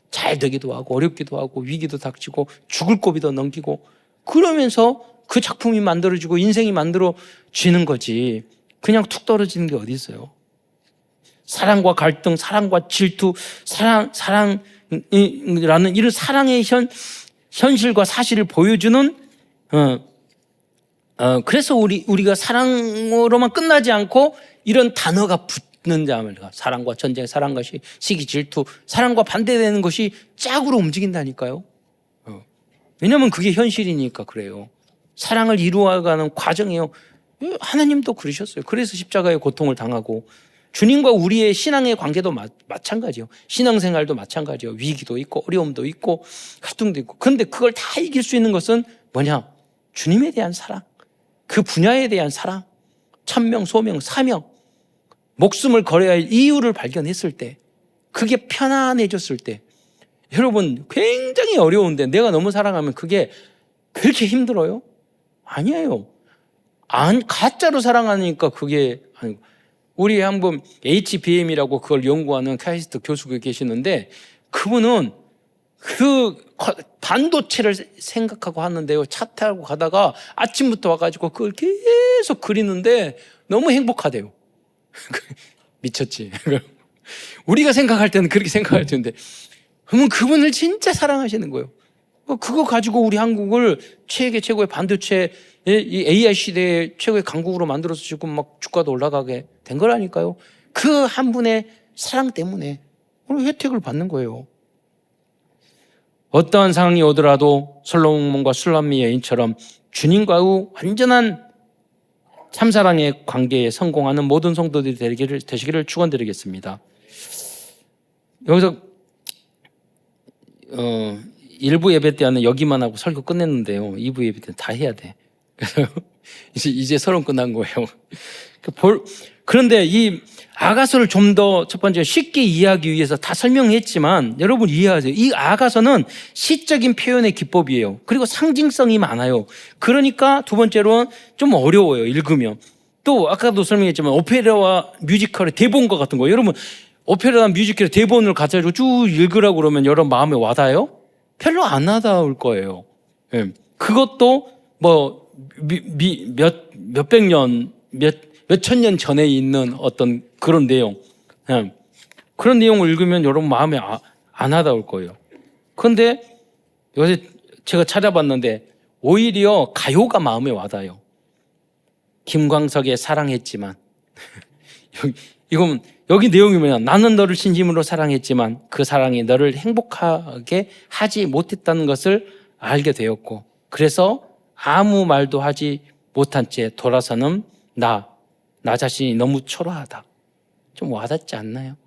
잘 되기도 하고 어렵기도 하고 위기도 닥치고 죽을 고비도 넘기고, 그러면서 그 작품이 만들어지고 인생이 만들어지는 거지, 그냥 툭 떨어지는 게 어디 있어요. 사랑과 갈등, 사랑과 질투, 사랑이라는 이런 사랑의 현실과 사실을 보여주는, 그래서 우리가 사랑으로만 끝나지 않고 이런 단어가 붙는 자말과 사랑과 전쟁, 사랑과 시기, 질투, 사랑과 반대되는 것이 짝으로 움직인다니까요. 왜냐하면 그게 현실이니까 그래요. 사랑을 이루어가는 과정이에요. 하나님도 그러셨어요. 그래서 십자가의 고통을 당하고, 주님과 우리의 신앙의 관계도 마찬가지요. 신앙생활도 마찬가지요. 위기도 있고 어려움도 있고 갈등도 있고. 그런데 그걸 다 이길 수 있는 것은 뭐냐? 주님에 대한 사랑, 그 분야에 대한 사랑, 천명, 소명, 사명, 목숨을 걸어야 할 이유를 발견했을 때, 그게 편안해졌을 때, 여러분 굉장히 어려운데 내가 너무 사랑하면 그게 그렇게 힘들어요? 아니에요. 가짜로 사랑하니까 그게 아니고. 우리 한번 HBM이라고 그걸 연구하는 카이스트 교수가 계시는데, 그분은 그 반도체를 생각하고 하는데요, 차 타고 가다가 아침부터 와가지고 그걸 계속 그리는데 너무 행복하대요. 미쳤지. 우리가 생각할 때는 그렇게 생각할 텐데, 그러면 그분을 진짜 사랑하시는 거예요. 그거 가지고 우리 한국을 최고의 반도체, 이 AI 시대의 최고의 강국으로 만들어서 지금 막 주가도 올라가게 된 거라니까요. 그 한 분의 사랑 때문에 오늘 혜택을 받는 거예요. 어떠한 상황이 오더라도 솔로몬과 술람미 여인처럼 주님과의 완전한 참사랑의 관계에 성공하는 모든 성도들이 되시기를 축원드리겠습니다. 여기서 1부 예배 때는 여기만 하고 설교 끝냈는데요, 2부 예배 때는 다 해야 돼. 그래서 이제 서론 끝난 거예요. 그런데 이 아가서를 좀 더 첫 번째 쉽게 이해하기 위해서 다 설명했지만, 여러분 이해하세요. 이 아가서는 시적인 표현의 기법이에요. 그리고 상징성이 많아요. 그러니까 두 번째로는 좀 어려워요, 읽으면. 또 아까도 설명했지만 오페라와 뮤지컬의 대본과 같은 거, 여러분 오페라와 뮤지컬의 대본을 가지고 쭉 읽으라고 그러면 여러분 마음에 와닿아요? 별로 안 와닿을 거예요. 예. 그것도 뭐 몇백 년, 몇천 년 전에 있는 어떤 그런 내용, 그런 내용을 읽으면 여러분 마음에 안 와닿을 거예요. 그런데 요새 제가 찾아봤는데 오히려 가요가 마음에 와닿아요. 김광석의 사랑했지만 이건 여기 내용이 뭐냐, 나는 너를 진심으로 사랑했지만 그 사랑이 너를 행복하게 하지 못했다는 것을 알게 되었고, 그래서 아무 말도 하지 못한 채 돌아서는 나 자신이 너무 초라하다. 좀 와닿지 않나요?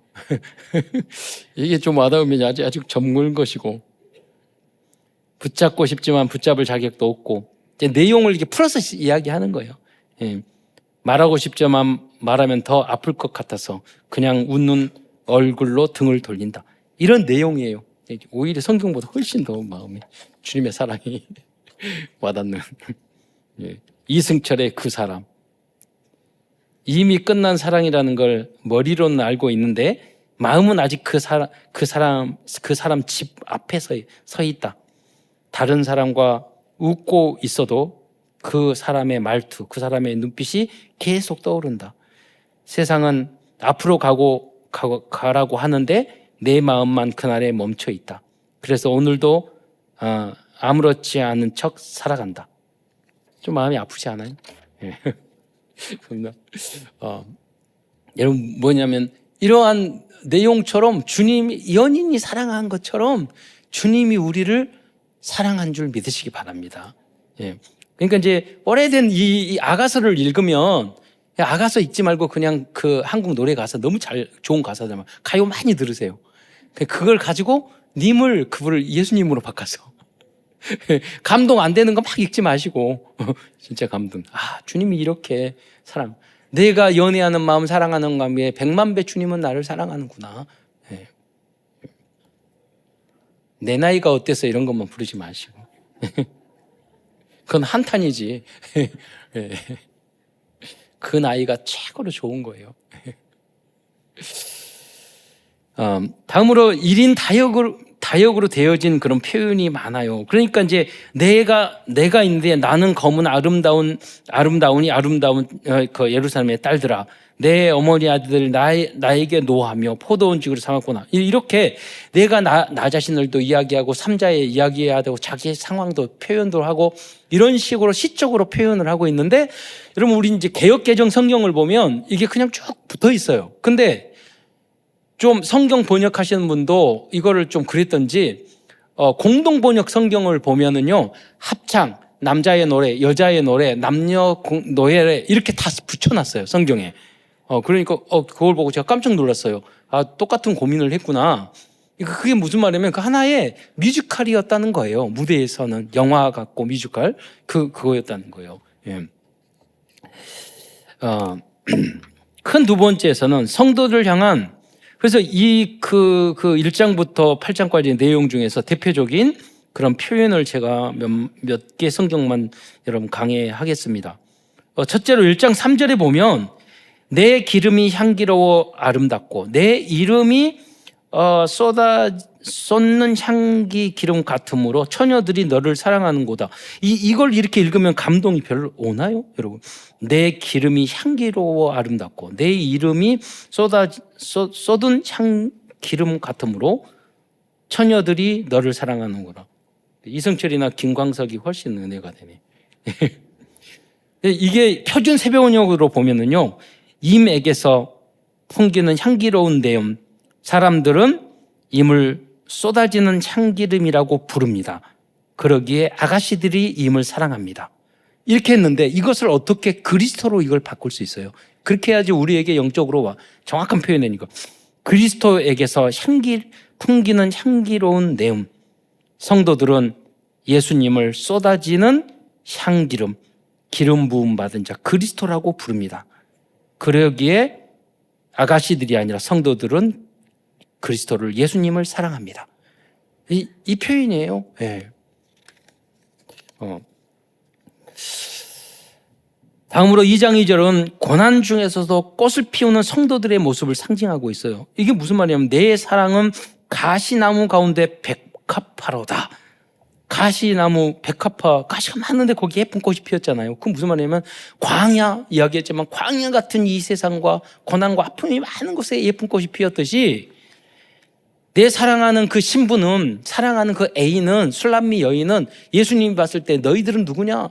이게 좀 와닿으면 아주 젊은 것이고, 붙잡고 싶지만 붙잡을 자격도 없고, 이제 내용을 이렇게 풀어서 이야기하는 거예요. 예. 말하고 싶지만 말하면 더 아플 것 같아서 그냥 웃는 얼굴로 등을 돌린다. 이런 내용이에요. 오히려 성경보다 훨씬 더 마음에 주님의 사랑이 와닿는. 예. 이승철의 그 사람. 이미 끝난 사랑이라는 걸 머리로는 알고 있는데 마음은 아직 그 사람 집 앞에 서 있다. 다른 사람과 웃고 있어도 그 사람의 말투, 그 사람의 눈빛이 계속 떠오른다. 세상은 앞으로 가라고 하는데 내 마음만 그날에 멈춰 있다. 그래서 오늘도 아무렇지 않은 척 살아간다. 좀 마음이 아프지 않아요? 여러분 뭐냐면, 이러한 내용처럼 주님이 연인이 사랑한 것처럼 주님이 우리를 사랑한 줄 믿으시기 바랍니다. 예. 그러니까 이제 오래된 이 아가서를 읽으면, 아가서 읽지 말고 그냥 그 한국 노래 가사 너무 좋은 가사잖아요. 가요 많이 들으세요. 그걸 가지고 그분을 예수님으로 바꿔서 감동 안 되는 거 막 읽지 마시고 진짜 감동. 주님이 이렇게 내가 연애하는 마음, 사랑하는 마음에 100만 배 주님은 나를 사랑하는구나. 네. 내 나이가 어때서 이런 것만 부르지 마시고 그건 한탄이지. 네. 그 나이가 최고로 좋은 거예요. 다음으로 1인 다역으로 되어진 그런 표현이 많아요. 그러니까 이제 내가 있는데 나는 검은 아름다운 그 예루살렘의 딸들아, 내 어머니 아들들 나에게 노하며 포도원 지구를 삼았구나. 이렇게 내가 나 자신을도 이야기하고 삼자에 이야기해야 되고 자기의 상황도 표현도 하고 이런 식으로 시적으로 표현을 하고 있는데, 여러분 우리 이제 개역개정 성경을 보면 이게 그냥 쭉 붙어 있어요. 근데 좀 성경 번역하시는 분도 이거를 좀 그랬던지 공동 번역 성경을 보면은요, 합창, 남자의 노래, 여자의 노래, 남녀 노래 이렇게 다 붙여놨어요, 성경에. 그러니까 그걸 보고 제가 깜짝 놀랐어요. 똑같은 고민을 했구나. 그게 무슨 말이냐면 그 하나의 뮤지컬이었다는 거예요. 무대에서는 영화 같고 뮤지컬 그거였다는 거예요. 예. 큰 두 번째에서는 성도들 향한, 그래서 그 1장부터 8장까지 내용 중에서 대표적인 그런 표현을 제가 몇 개 성경만 여러분 강해하겠습니다. 첫째로 1장 3절에 보면 내 기름이 향기로워 아름답고 내 이름이 쏟는 향기 기름 같으므로 처녀들이 너를 사랑하는구나. 이걸 이렇게 읽으면 감동이 별로 오나요, 여러분? 내 기름이 향기로워 아름답고 내 이름이 쏟은 기름 같으므로 처녀들이 너를 사랑하는구나. 이승철이나 김광석이 훨씬 은혜가 되네. 이게 표준 새벽언역으로 보면은요, 임에게서 풍기는 향기로운 내음, 사람들은 임을 쏟아지는 향기름이라고 부릅니다. 그러기에 아가씨들이 임을 사랑합니다. 이렇게 했는데 이것을 어떻게 그리스도로 이걸 바꿀 수 있어요? 그렇게 해야지 우리에게 영적으로 정확한 표현이니까. 그리스도에게서 풍기는 향기로운 내음, 성도들은 예수님을 쏟아지는 향기름, 기름 부음 받은 자 그리스도라고 부릅니다. 그러기에 아가씨들이 아니라 성도들은 그리스도를, 예수님을 사랑합니다. 이 표현이에요. 네. 다음으로 2장 2절은 고난 중에서도 꽃을 피우는 성도들의 모습을 상징하고 있어요. 이게 무슨 말이냐면 내 사랑은 가시나무 가운데 백합화로다. 가시나무, 백합화, 가시가 많은데 거기 예쁜 꽃이 피었잖아요. 그건 무슨 말이냐면 광야, 이야기했지만 광야 같은 이 세상과 고난과 아픔이 많은 곳에 예쁜 꽃이 피었듯이 내 사랑하는 그 신부는, 사랑하는 그 애인은, 술람미 여인은 예수님이 봤을 때 너희들은 누구냐?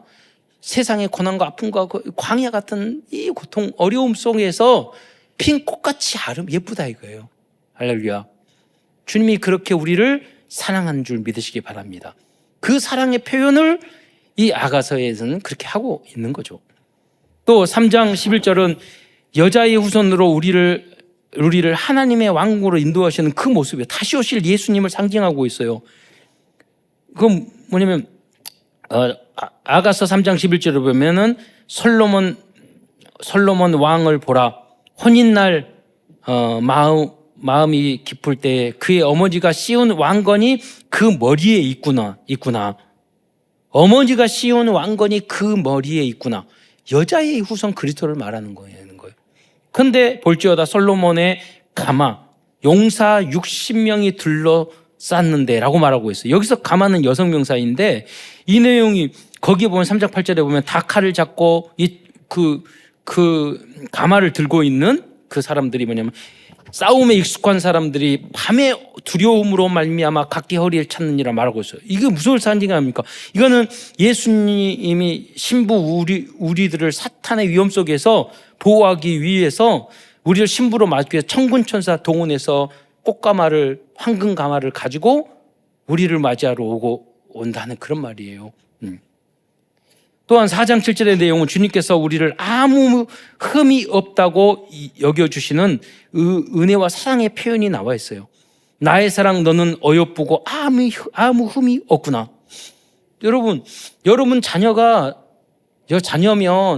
세상의 고난과 아픔과 그 광야 같은 이 고통, 어려움 속에서 핀 꽃같이 예쁘다 이거예요. 할렐루야. 주님이 그렇게 우리를 사랑한 줄 믿으시기 바랍니다. 그 사랑의 표현을 이 아가서에서는 그렇게 하고 있는 거죠. 또 3장 11절은 여자의 후손으로 우리를 하나님의 왕국으로 인도하시는 그 모습이에요. 다시 오실 예수님을 상징하고 있어요. 그건 뭐냐면 아가서 3장 11절을 보면은 솔로몬 왕을 보라. 혼인날 마음이 깊을 때 그의 어머니가 씌운 왕건이 그 머리에 있구나. 어머니가 씌운 왕건이 그 머리에 있구나. 여자의 후손 그리스도를 말하는 거예요. 근데 볼지어다 솔로몬의 가마, 용사 60명이 둘러쌌는데 라고 말하고 있어요. 여기서 가마는 여성 명사인데 이 내용이 거기 보면 3장 8절에 보면 다 칼을 잡고 그 가마를 들고 있는 그 사람들이 뭐냐면 싸움에 익숙한 사람들이 밤에 두려움으로 말미암아 각기 허리를 찾느니라 말하고 있어요. 이게 무슨 상징입니까? 이거는 예수님이 신부 우리들을 사탄의 위험 속에서 보호하기 위해서 우리를 신부로 맞기 위해서 천군천사 동원해서 꽃가마를, 황금가마를 가지고 우리를 맞이하러 온다는 그런 말이에요. 또한 4장 7절의 내용은 주님께서 우리를 아무 흠이 없다고 여겨주시는 은혜와 사랑의 표현이 나와 있어요. 나의 사랑 너는 어여쁘고 아무 흠이 없구나. 여러분 자녀면,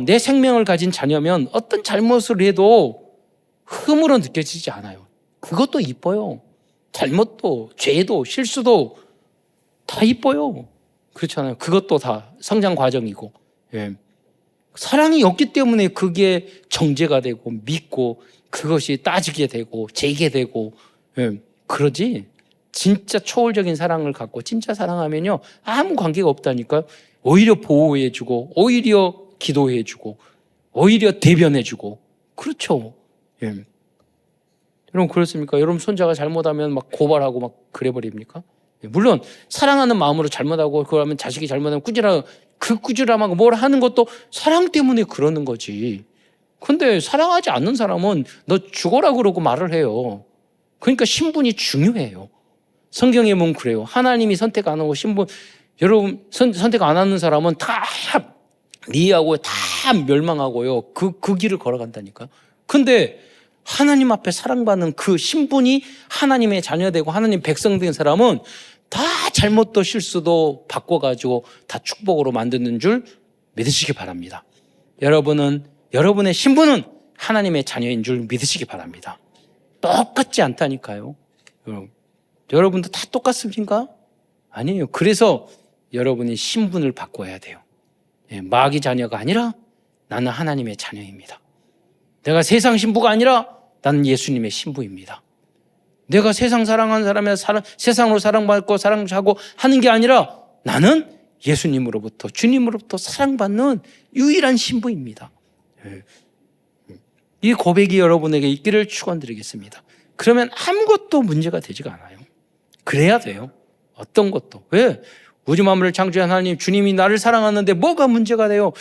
내 생명을 가진 자녀면 어떤 잘못을 해도 흠으로 느껴지지 않아요. 그것도 이뻐요. 잘못도, 죄도, 실수도 다 이뻐요. 그렇잖아요. 그것도 다 성장 과정이고. 예. 사랑이 없기 때문에 그게 정죄가 되고 믿고 그것이 따지게 되고 재개되고 그러지. 진짜 초월적인 사랑을 갖고 진짜 사랑하면요 아무 관계가 없다니까요. 오히려 보호해주고 오히려 기도해주고 오히려 대변해주고 그렇죠. 여러분 그렇습니까? 여러분 손자가 잘못하면 막 고발하고 막 그래버립니까? 물론 사랑하는 마음으로 잘못하고 그러면 자식이 잘못하면 꾸지람하고 뭘 하는 것도 사랑 때문에 그러는 거지. 근데 사랑하지 않는 사람은 너 죽어라 그러고 말을 해요. 그러니까 신분이 중요해요. 성경에 보면 그래요. 하나님이 선택 안 하고 여러분 선택 안 하는 사람은 다 리하고 다 멸망하고요. 그 길을 걸어간다니까요. 근데 하나님 앞에 사랑받는 그 신분이 하나님의 자녀되고 하나님 백성 된 사람은 다 잘못도 실수도 바꿔가지고 다 축복으로 만드는 줄 믿으시기 바랍니다. 여러분의 신분은 하나님의 자녀인 줄 믿으시기 바랍니다. 똑같지 않다니까요. 여러분도 다 똑같습니까? 아니에요. 그래서 여러분이 신분을 바꿔야 돼요. 마귀 자녀가 아니라 나는 하나님의 자녀입니다. 내가 세상 신부가 아니라 나는 예수님의 신부입니다. 내가 세상 사랑하는 사람의 세상으로 사랑받고 사랑하고 하는 게 아니라 나는 예수님으로부터 주님으로부터 사랑받는 유일한 신부입니다. 이 고백이 여러분에게 있기를 축원드리겠습니다. 그러면 아무것도 문제가 되지가 않아요. 그래야 돼요. 어떤 것도. 왜? 우주 만물을 창조한 하나님 주님이 나를 사랑하는데 뭐가 문제가 돼요?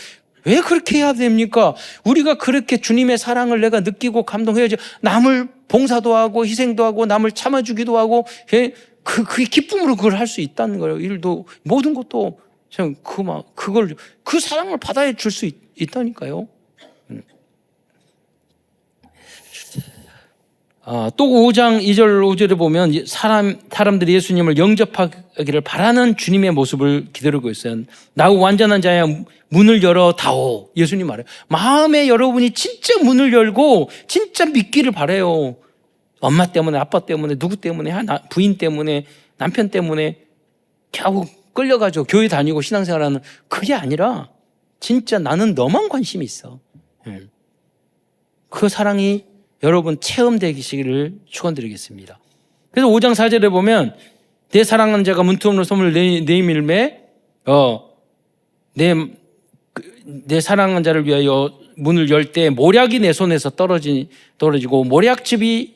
왜 그렇게 해야 됩니까? 우리가 그렇게 주님의 사랑을 내가 느끼고 감동해야지. 남을 봉사도 하고 희생도 하고 남을 참아주기도 하고 그게 기쁨으로 그걸 할 수 있다는 거예요. 일도 모든 것도 그걸 그 사랑을 받아야 줄 수 있다니까요. 또 5장 2절 5절에 보면 사람들이 예수님을 영접하기를 바라는 주님의 모습을 기다리고 있어요. 나우 완전한 자야 문을 열어 다오. 예수님 말해요. 마음에 여러분이 진짜 문을 열고 진짜 믿기를 바라요. 엄마 때문에 아빠 때문에 누구 때문에 부인 때문에 남편 때문에 겨우 끌려가지고 교회 다니고 신앙생활하는 그게 아니라 진짜 나는 너만 관심이 있어. 그 사랑이 여러분 체험되시기를 축원드리겠습니다. 그래서 5장 4절에 보면 내 사랑하는 자가 문틈으로 손을 내밀매 내 사랑하는 자를 위하여 문을 열 때 모략이 내 손에서 떨어지고 모략즙이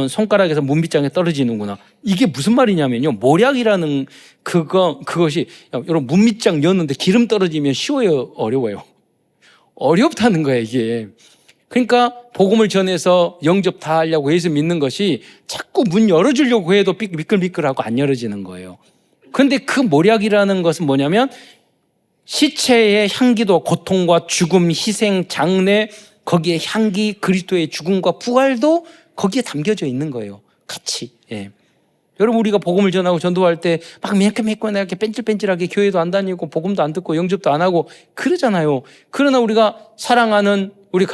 손가락에서 문빗장에 떨어지는구나. 이게 무슨 말이냐면요. 모략이라는 그것이 여러분 문빗장 여는데 기름 떨어지면 쉬워요, 어려워요? 어렵다는 거예요, 이게. 그러니까 복음을 전해서 영접 다 하려고 해서 믿는 것이 자꾸 문 열어주려고 해도 미끌미끌하고 안 열어지는 거예요. 그런데 그 모략이라는 것은 뭐냐면 시체의 향기도 고통과 죽음, 희생, 장례 거기에 향기, 그리스도의 죽음과 부활도 거기에 담겨져 있는 거예요. 같이. 여러분 우리가 복음을 전하고 전도할 때 막 매끈매끈하게 뺀질뺀질하게 교회도 안 다니고 복음도 안 듣고 영접도 안 하고 그러잖아요. 그러나 우리가 사랑하는 우리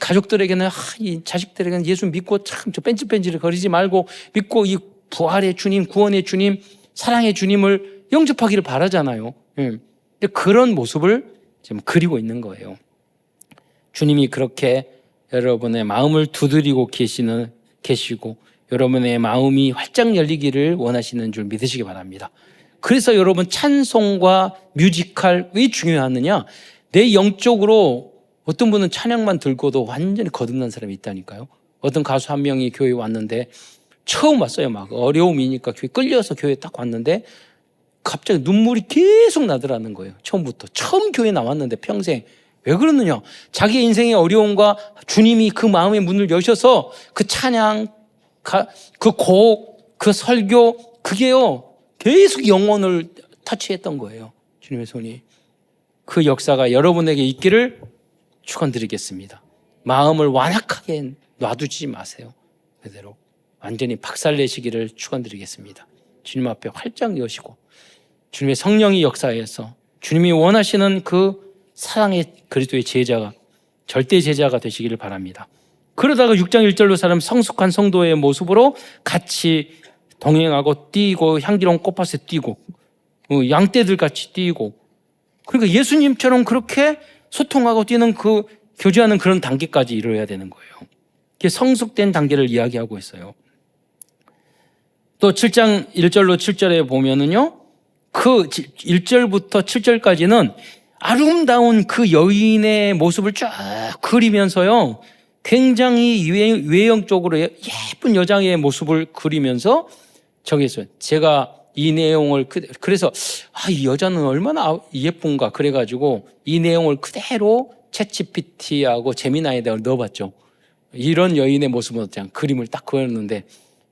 가족들에게는 이 자식들에게는 예수 믿고 참 저 뺀질뺀질 거리지 말고 믿고 이 부활의 주님, 구원의 주님, 사랑의 주님을 영접하기를 바라잖아요. 근데 그런 모습을 지금 그리고 있는 거예요. 주님이 그렇게 여러분의 마음을 두드리고 계시고 여러분의 마음이 활짝 열리기를 원하시는 줄 믿으시기 바랍니다. 그래서 여러분 찬송과 뮤지컬 왜 중요하느냐? 내 영적으로 어떤 분은 찬양만 들고도 완전히 거듭난 사람이 있다니까요. 어떤 가수 한 명이 교회에 왔는데 처음 왔어요. 막 어려움이니까 교회 끌려서 교회에 딱 왔는데 갑자기 눈물이 계속 나더라는 거예요. 처음부터. 처음 교회에 나왔는데 평생. 왜 그러느냐? 자기 인생의 어려움과 주님이 그 마음의 문을 여셔서 그 찬양, 그 곡, 그 설교 그게요. 계속 영혼을 터치했던 거예요. 주님의 손이. 그 역사가 여러분에게 있기를 축원드리겠습니다. 마음을 완악하게 놔두지 마세요. 그대로 완전히 박살내시기를 축원드리겠습니다. 주님 앞에 활짝 여시고 주님의 성령이 역사해서 주님이 원하시는 그 사랑의 그리스도의 제자가 절대 제자가 되시기를 바랍니다. 그러다가 6장 1절로 사람 성숙한 성도의 모습으로 같이 동행하고 뛰고 향기로운 꽃밭에 뛰고 양떼들 같이 뛰고 그러니까 예수님처럼 그렇게 소통하고 뛰는 그 교제하는 그런 단계까지 이루어야 되는 거예요. 이게 성숙된 단계를 이야기하고 있어요. 또 7장 1절로 7절에 보면은요. 그 1절부터 7절까지는 아름다운 그 여인의 모습을 쫙 그리면서요. 굉장히 외형적으로 예쁜 여자의 모습을 그리면서 저기 있어요. 제가 이 내용을 그래서 이 여자는 얼마나 예쁜가 그래가지고 이 내용을 그대로 챗GPT하고 제미나이에다가 넣어봤죠. 이런 여인의 모습은 그냥 그림을 딱 그렸는데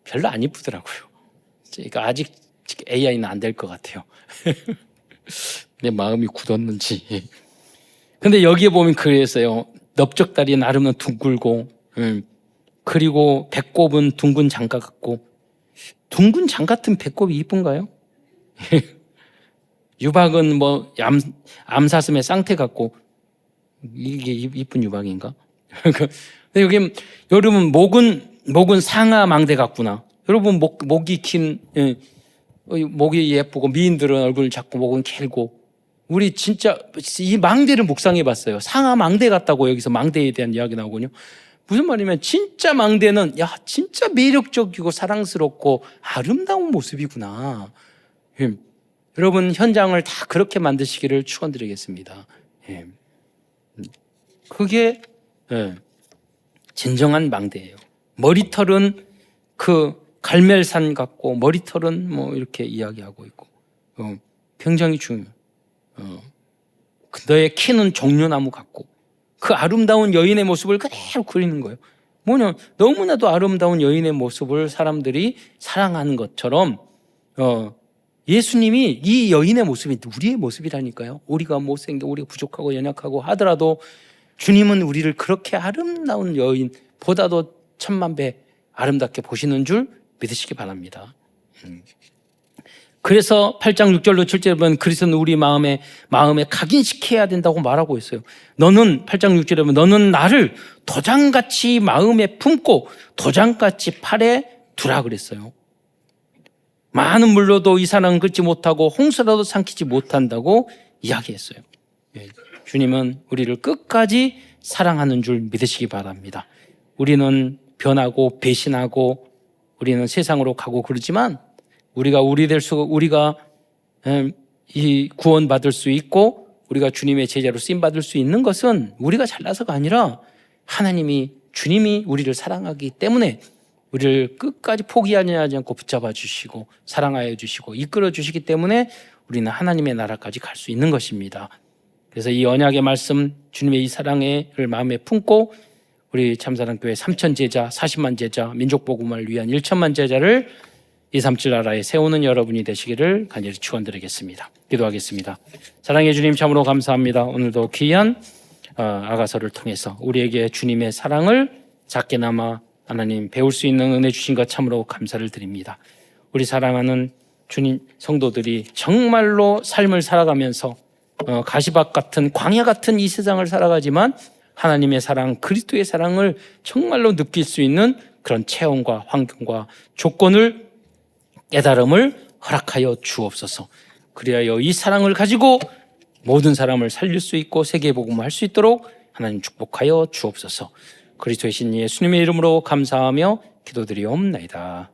별로 안 예쁘더라고요. 그러니까 아직 AI는 안 될 것 같아요. 내 마음이 굳었는지. 근데 여기에 보면 그랬어요. 넓적다리 나름은 둥글고 그리고 배꼽은 둥근 장가 같고 둥근 장 같은 배꼽이 이쁜가요? 유박은 뭐 암사슴의 쌍태 같고 이게 이쁜 유방인가? 근데 여기 여러분 목은 상하 망대 같구나. 여러분 목이 긴 목이 예쁘고 미인들은 얼굴을 작고 목은 길고 우리 진짜 이 망대를 묵상해 봤어요. 상하 망대 같다고 여기서 망대에 대한 이야기 나오거든요. 무슨 말이냐면 진짜 망대는 진짜 매력적이고 사랑스럽고 아름다운 모습이구나. 여러분 현장을 다 그렇게 만드시기를 축원드리겠습니다. 그게 진정한 망대예요. 머리털은 그 갈멜산 같고 머리털은 뭐 이렇게 이야기하고 있고 굉장히 중요해요. 너의 키는 종려나무 같고 그 아름다운 여인의 모습을 그대로 그리는 거예요. 뭐냐 너무나도 아름다운 여인의 모습을 사람들이 사랑하는 것처럼 예수님이 이 여인의 모습이 우리의 모습이라니까요. 우리가 못생겨 우리가 부족하고 연약하고 하더라도 주님은 우리를 그렇게 아름다운 여인보다도 천만 배 아름답게 보시는 줄 믿으시기 바랍니다. 그래서 8장 6절로 7절에 보면 그리스도는 우리 마음에 각인시켜야 된다고 말하고 있어요. 8장 6절에 보면 너는 나를 도장같이 마음에 품고 도장같이 팔에 두라 그랬어요. 많은 물로도 이 사랑은 긋지 못하고 홍수라도 삼키지 못한다고 이야기했어요. 주님은 우리를 끝까지 사랑하는 줄 믿으시기 바랍니다. 우리는 변하고 배신하고 우리는 세상으로 가고 그러지만 우리가 이 구원받을 수 있고 우리가 주님의 제자로 쓰임받을 수 있는 것은 우리가 잘나서가 아니라 주님이 우리를 사랑하기 때문에 우리를 끝까지 포기하지 않고 붙잡아 주시고 사랑하여 주시고 이끌어 주시기 때문에 우리는 하나님의 나라까지 갈 수 있는 것입니다. 그래서 이 언약의 말씀 주님의 이 사랑을 마음에 품고 우리 참사랑교회 3천 제자 40만 제자 민족복음을 위한 1천만 제자를 237 나라에 세우는 여러분이 되시기를 간절히 축원드리겠습니다. 기도하겠습니다. 사랑의 주님 참으로 감사합니다. 오늘도 귀한 아가서를 통해서 우리에게 주님의 사랑을 작게나마 하나님 배울 수 있는 은혜 주신 것 참으로 감사를 드립니다. 우리 사랑하는 주님 성도들이 정말로 삶을 살아가면서 가시밭 같은 광야 같은 이 세상을 살아가지만 하나님의 사랑, 그리스도의 사랑을 정말로 느낄 수 있는 그런 체험과 환경과 조건을 깨달음을 허락하여 주옵소서. 그리하여 이 사랑을 가지고 모든 사람을 살릴 수 있고 세계 복음을 할 수 있도록 하나님 축복하여 주옵소서. 그리스도의 신 예수님의 이름으로 감사하며 기도드리옵나이다.